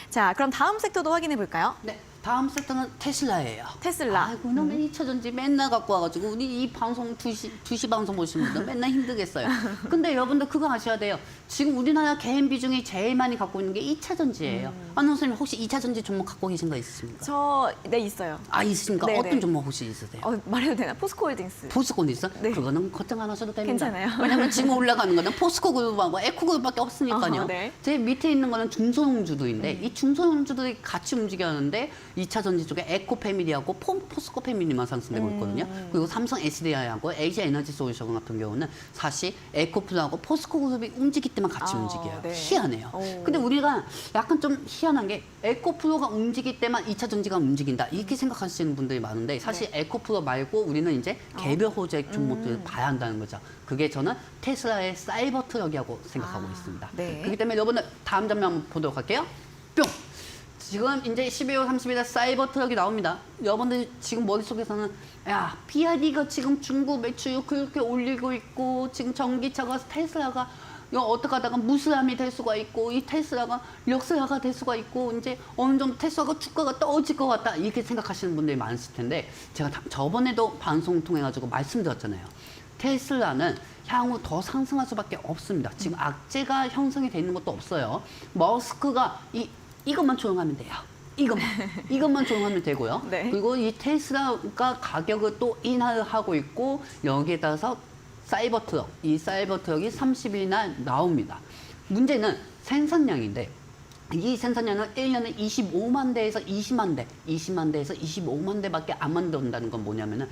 자, 그럼 다음 섹터도 확인해 볼까요? 네. 다음 섹터는 테슬라예요. 테슬라. 아이고, 너무 2차 전지 맨날 갖고 와가지고 우리 이 방송 2시 방송 보시는 분들 맨날 힘들겠어요. 근데 여러분들 그거 아셔야 돼요. 지금 우리나라 개인 비중이 제일 많이 갖고 있는 게 2차 전지예요. 안녕 선생님 혹시 2차 전지 종목 갖고 계신 거 있으십니까? 네, 있어요. 있으십니까? 네네. 어떤 종목 혹시 있으세요? 말해도 되나? 포스코홀딩스. 포스코 있어? 네. 그거는 걱정 안 하셔도 됩니다. 괜찮아요. 왜냐면 지금 올라가는 거는 포스코 그룹하고 에코 그룹밖에 없으니까요. 네. 제 밑에 있는 거는 중소형주들인데 이 중소형주들이 같이 움직였는데 2차 전지 쪽에 에코 패밀리하고 포스코 패밀리만 상승되고 있거든요. 그리고 삼성 SDI하고 에이지 에너지 솔루션 같은 경우는 사실 에코플하고 포스코 그룹이 움직일 때만 같이 움직여요. 네. 희한해요. 근데 우리가 약간 좀 희한한 게 에코플로가 움직일 때만 2차 전지가 움직인다. 이렇게 생각하시는 분들이 많은데 사실 에코플로 말고 우리는 이제 개별 호재 종목들을 봐야 한다는 거죠. 그게 저는 테슬라의 사이버 트럭이라고 생각하고 있습니다. 네. 그렇기 때문에 여러분들 다음 장면 한번 보도록 할게요. 뿅! 지금 이제 12월 30일에 사이버 트럭이 나옵니다. 여러분들 지금 머릿속에서는 야, BYD가 지금 중국 매출을 그렇게 올리고 있고 지금 전기차가 테슬라가 이거 어떻게 하다가 무슬함이 될 수가 있고 이 테슬라가 역사가 될 수가 있고 이제 어느 정도 테슬라가 주가가 떨어질 것 같다 이렇게 생각하시는 분들이 많으실 텐데 제가 저번에도 방송 통해 가지고 말씀드렸잖아요. 테슬라는 향후 더 상승할 수밖에 없습니다. 지금 악재가 형성이 돼 있는 것도 없어요. 머스크가 이것만 조용하면 돼요. 이것만 조용하면 되고요. 네. 그리고 이 테슬라가 가격을 또 인하를 하고 있고 여기에 따라서 이 사이버 트럭이 30일 날 나옵니다. 문제는 생산량인데 이 생산량은 1년에 25만 대에서 20만 대에서 25만 대밖에 안 만든다는 건 뭐냐면은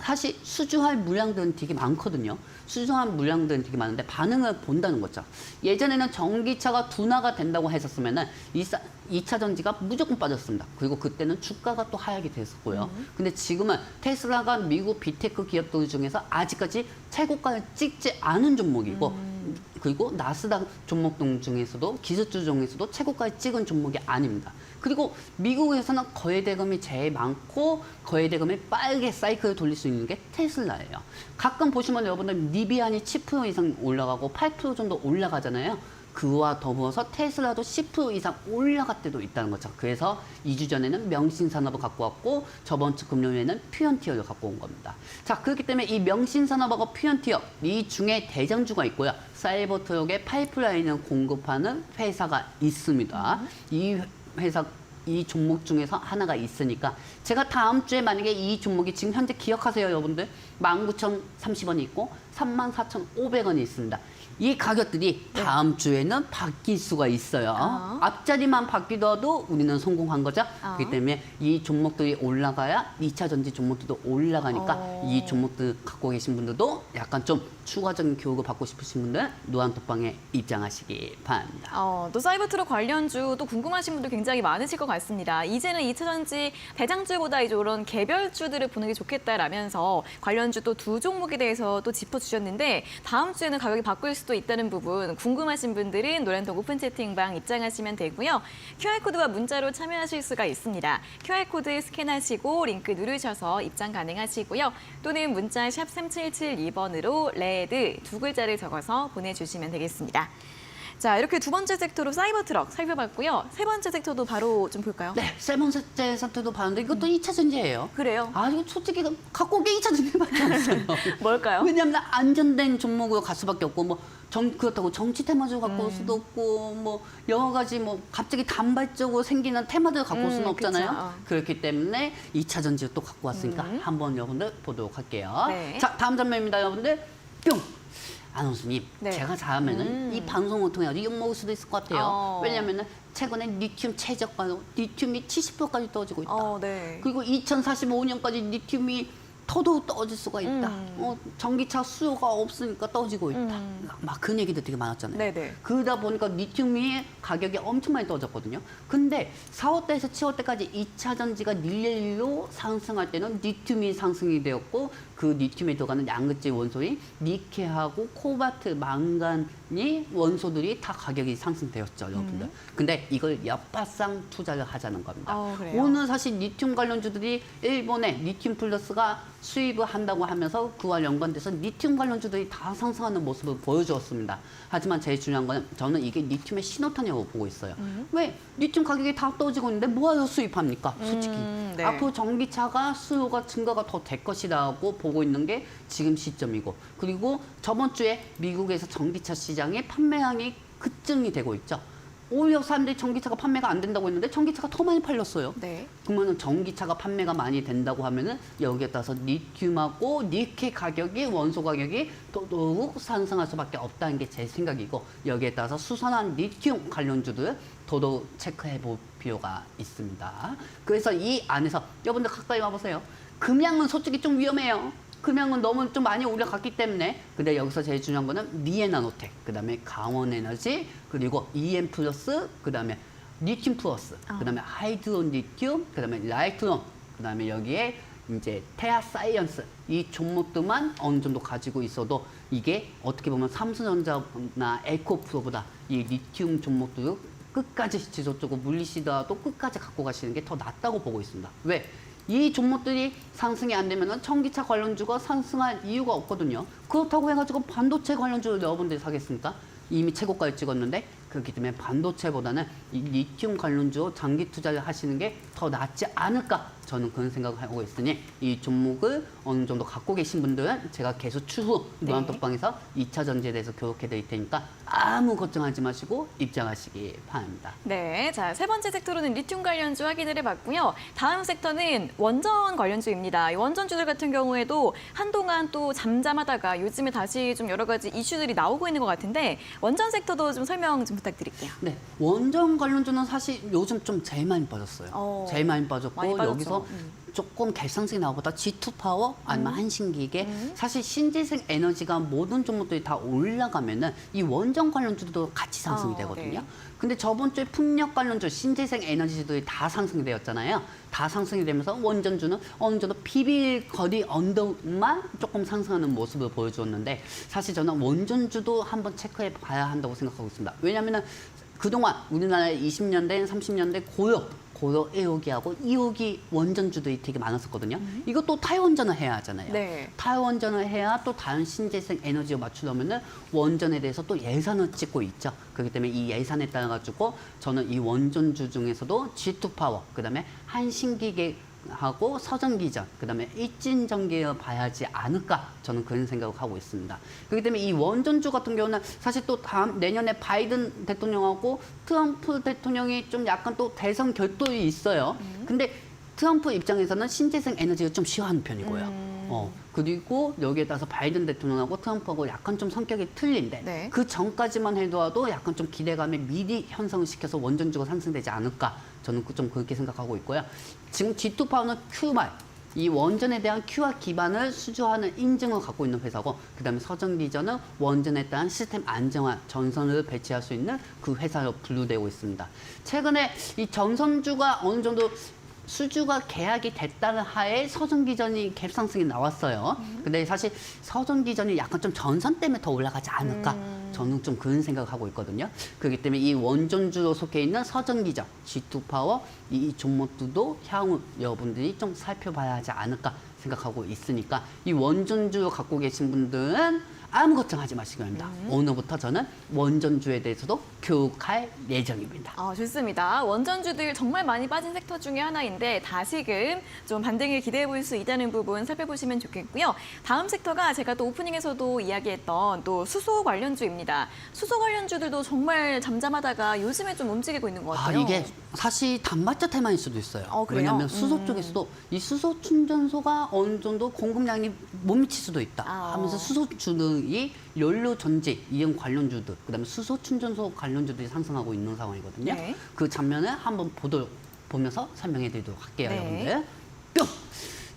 사실 수주할 물량들은 되게 많거든요. 수주할 물량들은 되게 많은데 반응을 본다는 거죠. 예전에는 전기차가 둔화가 된다고 했었으면은 2차 전지가 무조건 빠졌습니다. 그리고 그때는 주가가 또 하락이 됐었고요. 근데 지금은 테슬라가 미국 빅테크 기업들 중에서 아직까지 최고가를 찍지 않은 종목이고 그리고 나스닥 종목들 중에서도 기술주 중에서도 최고가를 찍은 종목이 아닙니다. 그리고 미국에서는 거래대금이 제일 많고 거래대금이 빠르게 사이클을 돌릴 수 있는 게 테슬라예요. 가끔 보시면 여러분들 리비안이 10% 이상 올라가고 8% 정도 올라가잖아요. 그와 더불어서 테슬라도 10% 이상 올라갈 때도 있다는 거죠. 그래서 2주 전에는 명신산업을 갖고 왔고 저번 주 금요일에는 퓨언티어를 갖고 온 겁니다. 자, 그렇기 때문에 이 명신산업하고 퓨언티어 이 중에 대장주가 있고요. 사이버 트럭의 파이프라인을 공급하는 회사가 있습니다. 이 종목 중에서 하나가 있으니까 제가 다음 주에 만약에 이 종목이 지금 현재 기억하세요 여러분들 19,030원이 있고 34,500원이 있습니다. 이 가격들이 다음 주에는 바뀔 수가 있어요. 앞자리만 바뀌더라도 우리는 성공한 거죠. 그렇기 때문에 이 종목들이 올라가야 2차 전지 종목들도 올라가니까 이 종목들 갖고 계신 분들도 약간 좀 추가적인 교육을 받고 싶으신 분들 노란톡방에 입장하시기 바랍니다. 또 사이버트럭 관련주 또 궁금하신 분들 굉장히 많으실 것 같습니다. 이제는 2차 전지 대장주보다 이제 이런 개별주들을 보는 게 좋겠다라면서 관련주 또 두 종목에 대해서 또 짚어주셨는데 다음 주에는 가격이 바뀔 수도 있다는 부분 궁금하신 분들은 노란톡 오픈 채팅방 입장하시면 되고요. QR코드와 문자로 참여하실 수가 있습니다. QR코드 스캔하시고 링크 누르셔서 입장 가능하시고요. 또는 문자 샵 3772번으로 레드 두 글자를 적어서 보내주시면 되겠습니다. 자, 이렇게 두 번째 섹터로 사이버트럭 살펴봤고요. 세 번째 섹터도 바로 좀 볼까요? 네, 세 번째 섹터도 봤는데 이것도 2차 전지예요. 그래요. 아, 이거 솔직히 갖고 온 게 2차 전지밖에 없어요. 뭘까요? 왜냐하면 안전된 종목으로 갈 수밖에 없고 그렇다고 정치 테마주 갖고 올 수도 없고 여러 가지 갑자기 단발적으로 생기는 테마들 갖고 올 수는 없잖아요. 그쵸. 그렇기 때문에 2차 전지를 또 갖고 왔으니까 한번 여러분들 보도록 할게요. 네. 자, 다음 장면입니다, 여러분들. 뿅! 안원수님, 네. 제가 잘하면은 이 방송을 통해 아주 욕먹을 수도 있을 것 같아요. 왜냐면은 최근에 리튬 최저가로 리튬이 70%까지 떨어지고 있다. 네. 그리고 2045년까지 리튬이 더더욱 떨어질 수가 있다. 전기차 수요가 없으니까 떨어지고 있다. 막 그런 얘기도 되게 많았잖아요. 네네. 그러다 보니까 리튬이 가격이 엄청 많이 떨어졌거든요. 근데 4월달에서 7월달까지 2차 전지가 릴레이로 상승할 때는 리튬이 상승이 되었고 그 리튬에 들어가는 양극재 원소인 니켈하고 코발트, 망간이 원소들이 다 가격이 상승되었죠, 여러분들. 근데 이걸 역발상 투자를 하자는 겁니다. 그래요? 오늘 사실 리튬 관련주들이 일본에 리튬 플러스가 수입을 한다고 하면서 그와 연관돼서 리튬 관련주들이 다 상승하는 모습을 보여주었습니다. 하지만 제일 중요한 거는 저는 이게 리튬의 신호탄이라고 보고 있어요. 왜? 리튬 가격이 다 떨어지고 있는데 뭐하러 수입합니까? 솔직히. 네. 앞으로 전기차가 수요가 증가가 더 될 것이라고 보고 있는 게 지금 시점이고 그리고 저번 주에 미국에서 전기차 시장의 판매량이 급증이 되고 있죠. 오히려 사람들이 전기차가 판매가 안 된다고 했는데 전기차가 더 많이 팔렸어요. 네. 그러면 전기차가 판매가 많이 된다고 하면은 여기에 따라서 리튬하고 니켈 가격이 원소 가격이 더더욱 상승할 수밖에 없다는 게 제 생각이고 여기에 따라서 수선한 리튬 관련주들 더더욱 체크해 볼 필요가 있습니다. 그래서 이 안에서 여러분들 가까이 와보세요. 금양은 솔직히 좀 위험해요. 금양은 너무 좀 많이 올라갔기 때문에 근데 여기서 제일 중요한 거는 미에나노텍 그다음에 강원에너지 그리고 EM 플러스 그다음에 리튬 플러스 그다음에 하이드론 리튬 그다음에 라이트론 그다음에 여기에 이제 테아 사이언스 이 종목들만 어느 정도 가지고 있어도 이게 어떻게 보면 삼성전자나 에코프로보다 이 리튬 종목들을 끝까지 지속적으로 물리시더라도 끝까지 갖고 가시는 게 더 낫다고 보고 있습니다. 왜? 이 종목들이 상승이 안 되면 전기차 관련주가 상승할 이유가 없거든요. 그렇다고 해가지고 반도체 관련주를 여러분들이 사겠습니까? 이미 최고가를 찍었는데 그렇기 때문에 반도체보다는 이 리튬 관련주 장기 투자를 하시는 게 더 낫지 않을까 저는 그런 생각을 하고 있으니 이 종목을 어느 정도 갖고 계신 분들은 제가 계속 추후 노란톡방에서 2차 전지에 대해서 교육해 드릴 테니까 아무 걱정하지 마시고 입장하시기 바랍니다. 네, 자, 세 번째 섹터로는 리튬 관련주 확인을 해봤고요. 다음 섹터는 원전 관련주입니다. 이 원전주들 같은 경우에도 한동안 또 잠잠하다가 요즘에 다시 좀 여러 가지 이슈들이 나오고 있는 것 같은데 원전 섹터도 좀 설명 좀 부탁드릴게요. 네, 원전 관련주는 사실 요즘 좀 제일 많이 빠졌어요. 제일 많이 빠졌고 많이 빠졌죠. 여기서 조금 갭상승이 나오보다 G2 파워 아니면 한신기계 사실 신재생 에너지가 모든 종목들이 다 올라가면은 이 원전 관련주도 같이 상승이 되거든요. 네. 근데 저번 주에 풍력 관련주 신재생 에너지들이 다 상승이 되었잖아요. 다 상승이 되면서 원전주는 어느 정도 비빌거리 언덕만 조금 상승하는 모습을 보여주었는데 사실 저는 원전주도 한번 체크해 봐야 한다고 생각하고 있습니다. 왜냐하면은 그동안 우리나라의 20년대, 30년대 고로 1호기하고 2호기 원전주들이 되게 많았었거든요. 이것도 탈원전을 해야 하잖아요. 네. 탈원전을 해야 또 다른 신재생 에너지를 맞추려면 원전에 대해서 또 예산을 찍고 있죠. 그렇기 때문에 이 예산에 따라 가지고 저는 이 원전주 중에서도 G2 파워, 그다음에 한신기계 하고 서전기전, 그다음에 일진전기를 봐야지 않을까 저는 그런 생각을 하고 있습니다. 그렇기 때문에 이 원전주 같은 경우는 사실 또 다음 내년에 바이든 대통령하고 트럼프 대통령이 좀 약간 또 대선 결도이 있어요. 근데 트럼프 입장에서는 신재생 에너지를 좀 싫어하는 편이고요. 그리고 여기에 따라서 바이든 대통령하고 트럼프하고 약간 좀 성격이 틀린데 네. 그 전까지만 해도 약간 좀 기대감에 미리 형성을 시켜서 원전주가 상승되지 않을까 저는 좀 그렇게 생각하고 있고요. 지금 G2파워는 Q말 이 원전에 대한 Q와 기반을 수주하는 인증을 갖고 있는 회사고 그다음에 서전기전은 원전에 대한 시스템 안정화 전선을 배치할 수 있는 그 회사로 분류되고 있습니다. 최근에 이 전선주가 어느 정도 수주가 계약이 됐다는 하에 서전기전이 갭상승이 나왔어요. 근데 사실 서전기전이 약간 좀 전선 때문에 더 올라가지 않을까 저는 좀 그런 생각을 하고 있거든요. 그렇기 때문에 이 원전주로 속해 있는 서전기전, G2파워 이 종목들도 향후 여러분들이 좀 살펴봐야 하지 않을까 생각하고 있으니까 이 원전주 갖고 계신 분들은 아무 걱정하지 마시기 바랍니다. 오늘부터 저는 원전주에 대해서도 교육할 예정입니다. 좋습니다. 원전주들 정말 많이 빠진 섹터 중에 하나인데 다시금 좀 반등을 기대해 볼 수 있다는 부분 살펴보시면 좋겠고요. 다음 섹터가 제가 또 오프닝에서도 이야기했던 또 수소 관련주입니다. 수소 관련주들도 정말 잠잠하다가 요즘에 좀 움직이고 있는 것 같아요. 이게 사실 단발자 테마일 수도 있어요. 그래요? 왜냐하면 수소 쪽에서도 이 수소 충전소가 어느 정도 공급량이 못 미칠 수도 있다 하면서 수소주들이 연료 전지 이용 관련주들 그다음에 수소 충전소 관련주들이 상승하고 있는 상황이거든요. 네. 그 장면을 한번 보면서 설명해드리도록 할게요, 네. 여러분들. 뿅.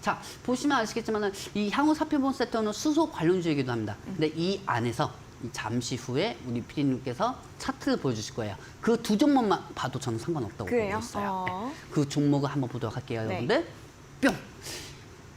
자, 보시면 아시겠지만 이 향후 살펴본 섹터는 수소 관련주이기도 합니다. 근데 이 안에서 잠시 후에 우리 PD님께서 차트를 보여주실 거예요. 그 두 종목만 봐도 저는 상관없다고 그래요? 보고 있어요. 네. 그 종목을 한번 보도록 할게요, 네. 여러분들. 뿅!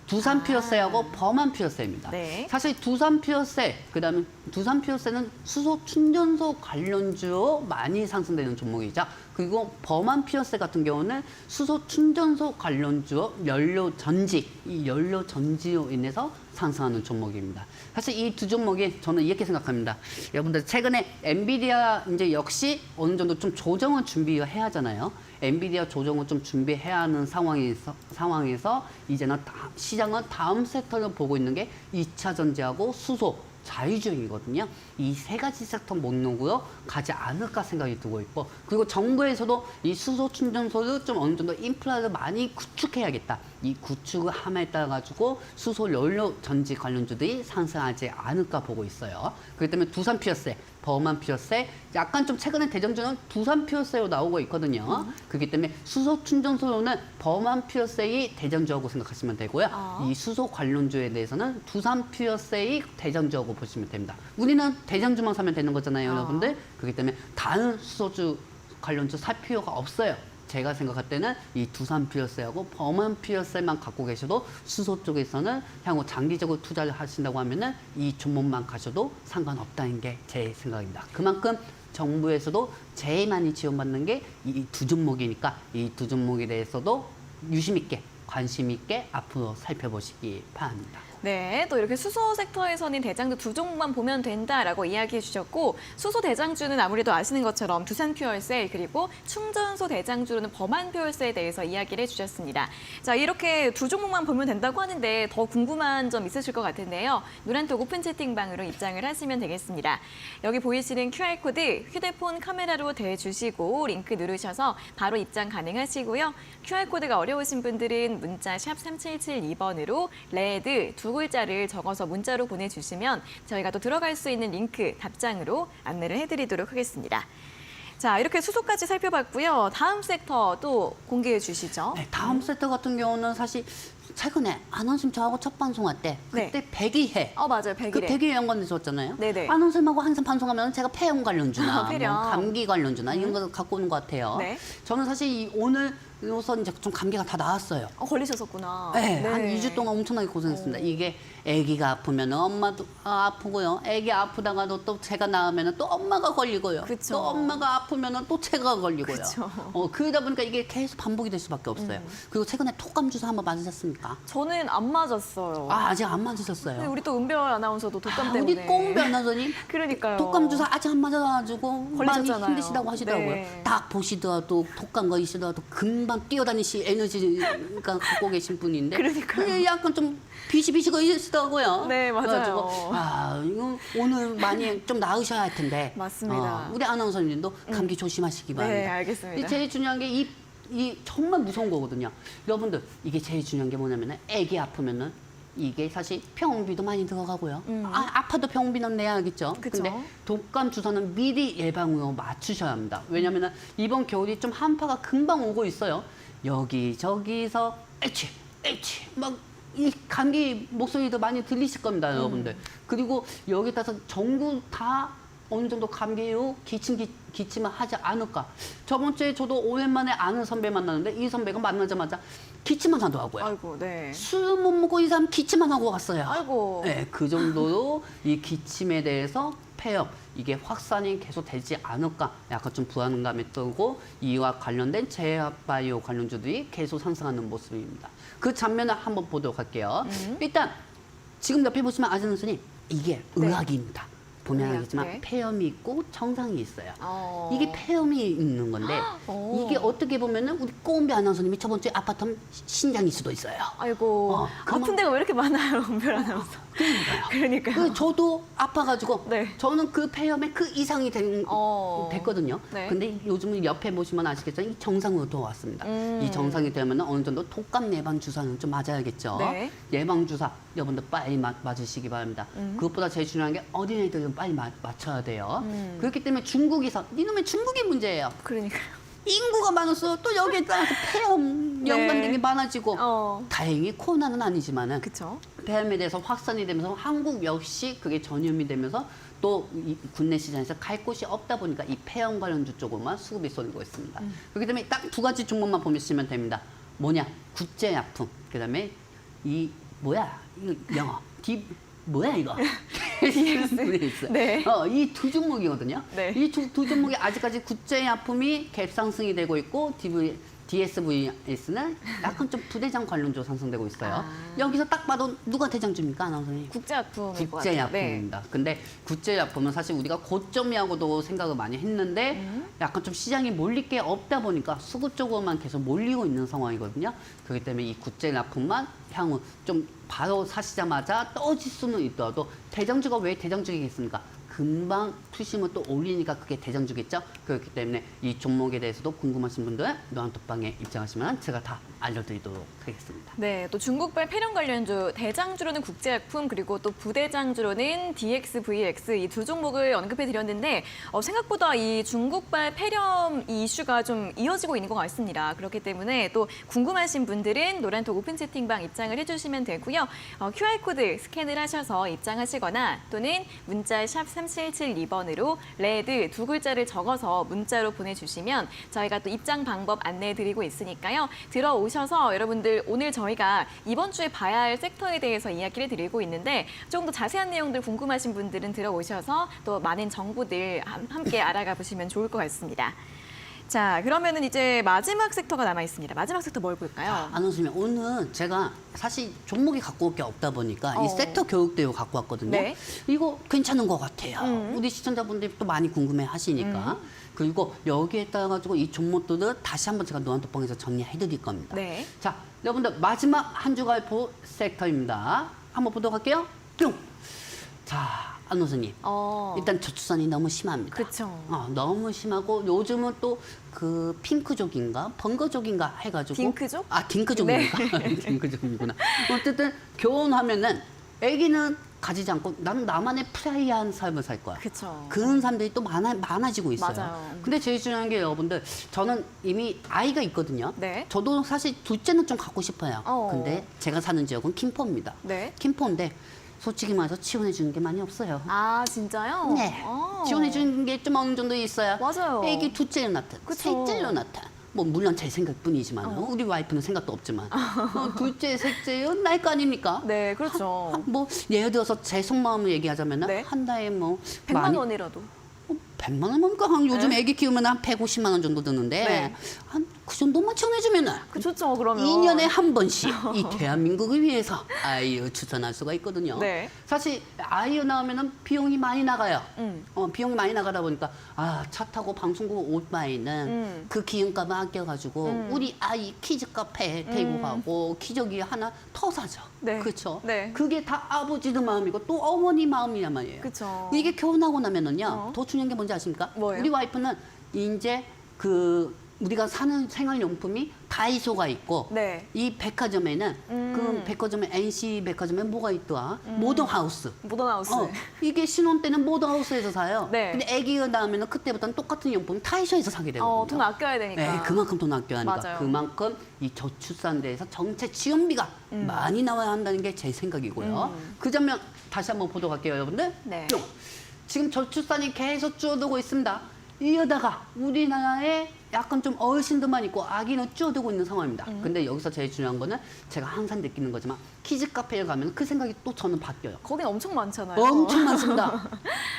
두산 퓨어셀하고 범한 퓨어셀입니다. 네. 사실 두산 퓨어셀, 그다음에 두산 퓨어셀은 수소 충전소 관련주로 많이 상승되는 종목이자 그리고 범한 퓨어셀 같은 경우는 수소 충전소 관련주로 연료 전지, 이 연료 전지로 인해서 상승하는 종목입니다. 사실 이 두 종목이 저는 이렇게 생각합니다. 여러분들 최근에 엔비디아 이제 역시 어느 정도 좀 조정을 준비해야 하잖아요. 엔비디아 조정을 좀 준비해야 하는 상황에서 이제는 시장은 다음 섹터를 보고 있는 게 2차 전지하고 수소, 자유주행이거든요. 이 세 가지 섹터 목록으로 가지 않을까 생각이 들고 있고 그리고 정부에서도 이 수소 충전소를 좀 어느 정도 인프라를 많이 구축해야겠다. 이 구축을 함에 따라 가지고 수소 연료 전지 관련주들이 상승하지 않을까 보고 있어요. 그렇기 때문에 두산 퓨어셀, 범한 퓨어셀, 약간 좀 최근에 대장주는 두산 퓨어셀로 나오고 있거든요. 그렇기 때문에 수소 충전소로는 범한 퓨어셀이 대장주라고 생각하시면 되고요. 이 수소 관련주에 대해서는 두산 퓨어셀이 대장주라고 보시면 됩니다. 우리는 대장주만 사면 되는 거잖아요, 여러분들. 그렇기 때문에 다른 수소주 관련주 살 필요가 없어요. 제가 생각할 때는 이 두산 퓨어셀하고 범한 퓨어셀만 갖고 계셔도 수소 쪽에서는 향후 장기적으로 투자를 하신다고 하면은 이 종목만 가셔도 상관없다는 게 제 생각입니다. 그만큼 정부에서도 제일 많이 지원받는 게 이 두 종목이니까 이 두 종목에 대해서도 유심 있게 관심 있게 앞으로 살펴보시기 바랍니다. 네, 또 이렇게 수소 섹터에서는 대장주 두 종목만 보면 된다라고 이야기해 주셨고 수소 대장주는 아무래도 아시는 것처럼 두산 퓨얼셀 그리고 충전소 대장주로는 범한 퓨얼셀에 대해서 이야기를 해주셨습니다. 자, 이렇게 두 종목만 보면 된다고 하는데 더 궁금한 점 있으실 것 같은데요. 노란톡 오픈 채팅방으로 입장을 하시면 되겠습니다. 여기 보이시는 QR코드 휴대폰 카메라로 대주시고 링크 누르셔서 바로 입장 가능하시고요. QR코드가 어려우신 분들은 문자 샵 3772번으로 레드 두 글자를 적어서 문자로 보내주시면 저희가 또 들어갈 수 있는 링크 답장으로 안내를 해드리도록 하겠습니다. 자, 이렇게 수소까지 살펴봤고요. 다음 섹터 또 공개해 주시죠. 네, 다음 섹터 같은 경우는 사실 최근에 안원심 저하고 첫 방송할 때 그때 백의해 맞아요. 그 백일에. 백의 연관돼 줬잖아요. 네네. 안원심하고 항상 방송하면 제가 폐렴 관련주나 폐렴. 뭐 감기 관련주나 이런 거 갖고 오는 것 같아요. 네. 저는 사실 오늘로서 이제 좀 감기가 다 나았어요. 걸리셨었구나. 네, 한 2주 동안 엄청나게 고생했습니다. 이게 아기가 아프면 엄마도 아프고요. 아기 아프다가도 또 제가 나으면 또 엄마가 걸리고요. 그쵸. 또 엄마가 아프면 또 제가 걸리고요. 그쵸. 그러다 보니까 이게 계속 반복이 될 수밖에 없어요. 그리고 최근에 독감 주사 한번 맞으셨습니까? 저는 안 맞았어요. 아직 안 근데 맞으셨어요. 우리 또 은별 아나운서도 독감 때문에. 우리 꽁배 아나운서님 그러니까요. 독감 주사 아직 안 맞아가지고 많이 걸리셨잖아요. 힘드시다고 하시더라고요. 네. 딱 보시더라도 독감 걸리시더라도 금방 뛰어다니시 에너지가 갖고 계신 분인데 그러니까요. 약간 좀 비시비시 걸리시더라고요. 네, 맞아요. 그래가지고 이거 오늘 많이 좀 나으셔야 할 텐데. 맞습니다. 우리 아나운서님도 감기 조심하시기 바랍니다. 네, 알겠습니다. 제일 중요한 게 이 정말 무서운 거거든요. 여러분들 이게 제일 중요한 게 뭐냐면은 애기 아프면은 이게 사실 병원비도 많이 들어가고요. 아파도 병원비는 내야겠죠. 그쵸. 근데 독감 주사는 미리 예방으로 맞추셔야 합니다. 왜냐면은 이번 겨울이 좀 한파가 금방 오고 있어요. 여기저기서 에치 막 이 감기 목소리도 많이 들리실 겁니다, 여러분들. 그리고 여기 따라서 전국 다 어느 정도 감기로 기침을 하지 않을까. 저번 주에 저도 오랜만에 아는 선배 만났는데 이 선배가 만나자마자 기침만 하더라고요. 아이고, 네. 술을 못 먹고 이 사람 기침만 하고 갔어요. 아이고. 네, 그 정도로 이 기침에 대해서 폐렴 이게 확산이 계속 되지 않을까 약간 좀 불안감이 들고 이와 관련된 제약바이오 관련주들이 계속 상승하는 모습입니다. 그 장면을 한번 보도록 할게요. 일단 지금 옆에 보시면 아시는 순이 이게 네. 의학입니다. 보면 의학, 알겠지만 네. 폐렴이 있고 정상이 있어요. 어. 이게 폐렴이 있는 건데 오. 이게 어떻게 보면은 우리 꼬은비 아나운서님이 저번 주에 아팠던 신장일 수도 있어요. 아이고, 그만- 아픈 데가 왜 이렇게 많아요, 은별 아나운서. 그러니까요. 저도 아파가지고 네. 저는 그 폐렴에 그 이상이 됐거든요. 네. 근데 요즘은 옆에 보시면 아시겠지만 이 정상으로 돌아왔습니다. 이 정상이 되면 어느 정도 독감 예방 주사는 좀 맞아야겠죠. 네. 예방 주사 여러분들 빨리 맞으시기 바랍니다. 그것보다 제일 중요한 게 어린애들은 빨리 맞춰야 돼요. 그렇기 때문에 중국에서 이놈의 중국이 문제예요. 그러니까요. 인구가 많았어요. 또 여기에 따라서 폐렴 연관된 게 많아지고 다행히 코로나는 아니지만은 그쵸. 폐렴에 대해서 확산이 되면서 한국 역시 그게 전염이 되면서 또 이 국내 시장에서 갈 곳이 없다 보니까 이 폐렴 관련주 쪽으로만 수급이 쏠리고 있습니다. 그렇기 때문에 딱 두 가지 종목만 보시면 됩니다. 뭐냐? 국제약품. 그다음에 이 뭐야? 이거 영어. 뭐야 이거? DS. 네. 이 두 종목이거든요. 네. 이 두 종목이 아직까지 국제약품이 갭상승이 되고 있고 DSVS는 약간 좀 부대장 관련주로 상승되고 있어요. 여기서 딱 봐도 누가 대장주입니까, 아나운서님? 국제약품일 것 같아요. 네. 국제약품입니다. 근데 국제약품은 사실 우리가 고점이하고도 생각을 많이 했는데 약간 좀 시장이 몰릴 게 없다 보니까 수급 쪽으로만 계속 몰리고 있는 상황이거든요. 그렇기 때문에 이 국제약품만 향후 좀 바로 사시자마자 떨어질 수는 있더라도 대장주가 왜 대장주겠습니까? 금방 투심을 또 올리니까 그게 대장주겠죠. 그렇기 때문에 이 종목에 대해서도 궁금하신 분들은 노란톡방에 입장하시면 제가 다 알려드리도록 하겠습니다. 네, 또 중국발 폐렴 관련주, 대장주로는 국제약품, 그리고 또 부대장주로는 DXVX 이 두 종목을 언급해 드렸는데 생각보다 이 중국발 폐렴 이 이슈가 좀 이어지고 있는 것 같습니다. 그렇기 때문에 또 궁금하신 분들은 노란톡 오픈 채팅방 입장을 해주시면 되고요. QR코드 스캔을 하셔서 입장하시거나 또는 문자 샵 3772번으로 레드 두 글자를 적어서 문자로 보내주시면 저희가 또 입장 방법 안내해 드리고 있으니까요. 들어오셔서 여러분들 오늘 저희가 이번 주에 봐야 할 섹터에 대해서 이야기를 드리고 있는데 조금 더 자세한 내용들 궁금하신 분들은 들어오셔서 또 많은 정보들 함께 알아가 보시면 좋을 것 같습니다. 자, 그러면은 이제 마지막 섹터가 남아 있습니다. 마지막 섹터 뭘 볼까요? 아나운서님, 오늘 제가 사실 종목이 갖고 올 게 없다 보니까 이 섹터 교육대로 갖고 왔거든요. 네. 이거 괜찮은 것 같아요. 우리 시청자분들이 또 많이 궁금해 하시니까. 그리고 여기에 따라 가지고 이 종목들을 다시 한번 제가 노란톡방에서 정리해 드릴 겁니다. 네. 자, 여러분들 마지막 한 주갈 볼 섹터입니다. 한번 보도록 할게요. 뿅! 자, 안노선님. 일단 저출산이 너무 심합니다. 그렇죠. 너무 심하고 요즘은 또 그 핑크족인가 번거족인가 해가지고 딩크족? 딩크족입니까? 딩크족이구나. 어쨌든 결혼하면은 아기는 가지지 않고 나만의 프라이한 삶을 살 거야. 그렇죠. 그런 사람들이 또 많아지고 있어요. 맞아요. 근데 제일 중요한 게 여러분들 저는 이미 아이가 있거든요. 네. 저도 사실 둘째는 좀 갖고 싶어요. 어. 근데 제가 사는 지역은 김포입니다. 네. 김포인데 솔직히 말해서 지원해 주는 게 많이 없어요. 아, 진짜요? 네. 지원해 주는 게 좀 어느 정도 있어야 맞아요. 애기 둘째로 나타, 그쵸. 셋째로 나타. 뭐 물론 제 생각뿐이지만 우리 와이프는 생각도 없지만 둘째, 셋째요 날 거 아닙니까? 네, 그렇죠. 뭐 예를 들어서 제 속마음을 얘기하자면 네. 한 달에 뭐 100만 원이라도. 100만 원 뭡니까? 요즘 네. 애기 키우면 한 150만 원 정도 드는데 네. 한 그 정도만 지원해주면은 그 좋죠, 그러면. 2년에 한 번씩 이 대한민국을 위해서 아이유 출산할 수가 있거든요. 네. 사실 아이유 나오면은 비용이 많이 나가요. 음. 비용이 많이 나가다 보니까 차 타고 방송국 올 바에는 그 기름값을 아껴가지고 우리 아이 키즈 카페 데리고 가고 기저귀 하나 더 사죠. 네. 그렇죠. 네. 그게 다 아버지들 마음이고 또 어머니 마음이란 말이에요. 그쵸. 이게 결혼하고 나면은요 더 중요한 게 뭔지 아십니까? 뭐예요? 우리 와이프는 이제 그 우리가 사는 생활용품이 다이소가 있고 네. 이 백화점에는 그 백화점에 NC 백화점에 뭐가 있더라? 모던하우스. 모던하우스. 이게 신혼 때는 모던하우스에서 사요. 네. 근데 아기가 나오면 그때부터는 똑같은 용품 다이소에서 사게 되거든요. 돈 아껴야 되니까. 네, 그만큼 돈 아껴야 하니까. 맞아요. 그만큼 이 저출산대에서 정책 지원비가 많이 나와야 한다는 게 제 생각이고요. 그 장면 다시 한번 보도록 할게요, 여러분들. 네. 뿅. 지금 저출산이 계속 줄어들고 있습니다. 이러다가 우리나라에 약간 좀 어르신들만 있고 아기는 줄어들고 있는 상황입니다. 근데 여기서 제일 중요한 거는 제가 항상 느끼는 거지만 키즈 카페에 가면 그 생각이 또 저는 바뀌어요. 거긴 엄청 많잖아요. 엄청 많습니다.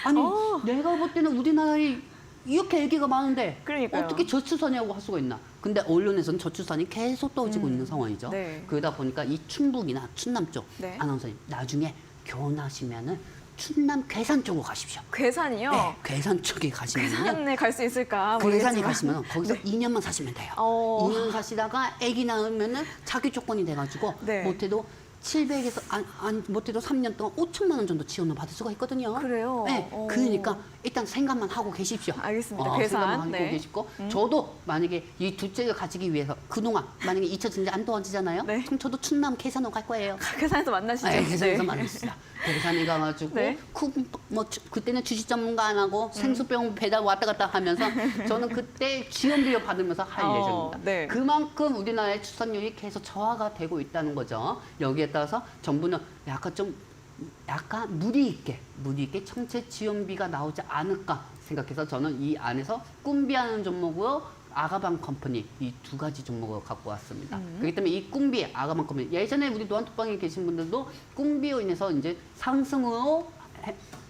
아니 내가 볼 때는 우리나라에 이렇게 애기가 많은데 그러니까요. 어떻게 저출산이라고 할 수가 있나. 근데 언론에서는 저출산이 계속 떨어지고 있는 상황이죠. 네. 그러다 보니까 이 충북이나 충남 쪽 네. 아나운서님 나중에 결혼하시면은 충남 괴산 쪽으로 가십시오. 괴산이요? 네, 괴산 쪽에 가시면요. 괴산에 갈 수 있을까 괴산에 모르겠지만. 가시면 거기서 2년만 사시면 돼요. 2년 사시다가 아기 낳으면은 자기 조건이 돼가지고 네. 못해도 700에서 못해도 3년 동안 5천만 원 정도 지원을 받을 수가 있거든요. 그래요? 네, 그러니까 일단 생각만 하고 계십시오. 알겠습니다. 괴산. 생각만 하고 네. 계시고 저도 만약에 이 둘째를 가지기 위해서 그동안 만약에 잊혀진 지 안 도와지잖아요. 네. 그럼 저도 충남 괴산으로 갈 거예요. 괴산에서 만나시죠. 네, 괴산에서 네. 만났습니다. 괴산에 가가지고 네. 그때는 주식 전문가 안 하고 생수병 배달 왔다 갔다 하면서 저는 그때 지원비를 받으면서 할 예정입니다. 네. 그만큼 우리나라의 출산율이 계속 저하가 되고 있다는 거죠. 여기에 따라서 정부는 약간 무리 있게 정책 지원비가 나오지 않을까 생각해서 저는 이 안에서 꿈비하는 종목으로 아가방 컴퍼니 이 두 가지 종목을 갖고 왔습니다. 그렇기 때문에 이 꿈비 아가방 컴퍼니 예전에 우리 노안톡방에 계신 분들도 꿈비로 인해서 이제 상승으로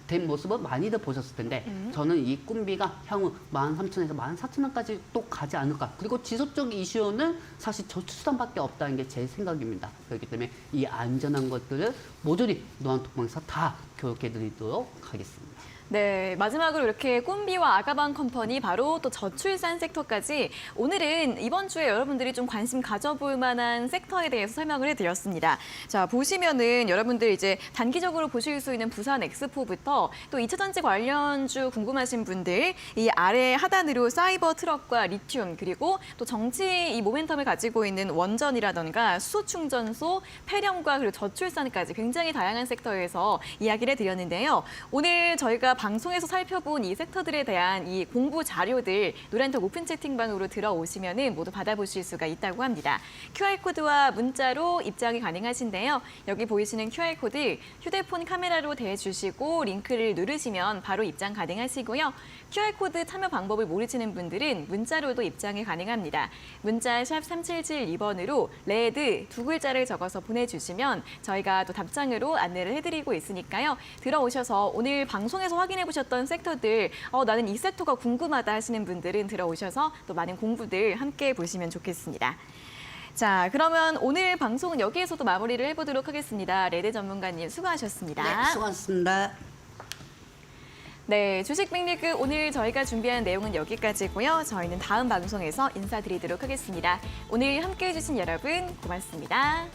된 모습을 많이들 보셨을 텐데 저는 이 꿈비가 향후 13,000에서 14,000원까지 또 가지 않을까. 그리고 지속적 이슈는 사실 저출산밖에 없다는 게 제 생각입니다. 그렇기 때문에 이 안전한 것들을 모조리 노안톡방에서 다 교육해드리도록 하겠습니다. 네, 마지막으로 이렇게 꿈비와 아가방 컴퍼니 바로 또 저출산 섹터까지 오늘은 이번 주에 여러분들이 좀 관심 가져볼 만한 섹터에 대해서 설명을 해드렸습니다. 자, 보시면은 여러분들 이제 단기적으로 보실 수 있는 부산 엑스포부터 또 2차 전지 관련주 궁금하신 분들 이 아래 하단으로 사이버 트럭과 리튬 그리고 또 정치 이 모멘텀을 가지고 있는 원전이라던가 수소 충전소, 폐렴과 그리고 저출산까지 굉장히 다양한 섹터에서 이야기를 해드렸는데요. 오늘 저희가 방송에서 살펴본 이 섹터들에 대한 이 공부 자료들 노란톡 오픈 채팅방으로 들어오시면은 모두 받아보실 수가 있다고 합니다. QR코드와 문자로 입장이 가능하신데요. 여기 보이시는 QR코드 휴대폰 카메라로 대주시고 링크를 누르시면 바로 입장 가능하시고요. QR코드 참여 방법을 모르시는 분들은 문자로도 입장이 가능합니다. 문자 샵 3772번으로 레드 두 글자를 적어서 보내주시면 저희가 또 답장으로 안내를 해드리고 있으니까요. 들어오셔서 오늘 방송에서 확인해 보셨던 섹터들 나는 이 섹터가 궁금하다 하시는 분들은 들어오셔서 또 많은 공부들 함께 보시면 좋겠습니다. 자, 그러면 오늘 방송은 여기에서도 마무리를 해보도록 하겠습니다. 레드 전문가님 수고하셨습니다. 네, 수고하셨습니다. 네, 주식 빅리그 오늘 저희가 준비한 내용은 여기까지고요. 저희는 다음 방송에서 인사드리도록 하겠습니다. 오늘 함께해 주신 여러분 고맙습니다.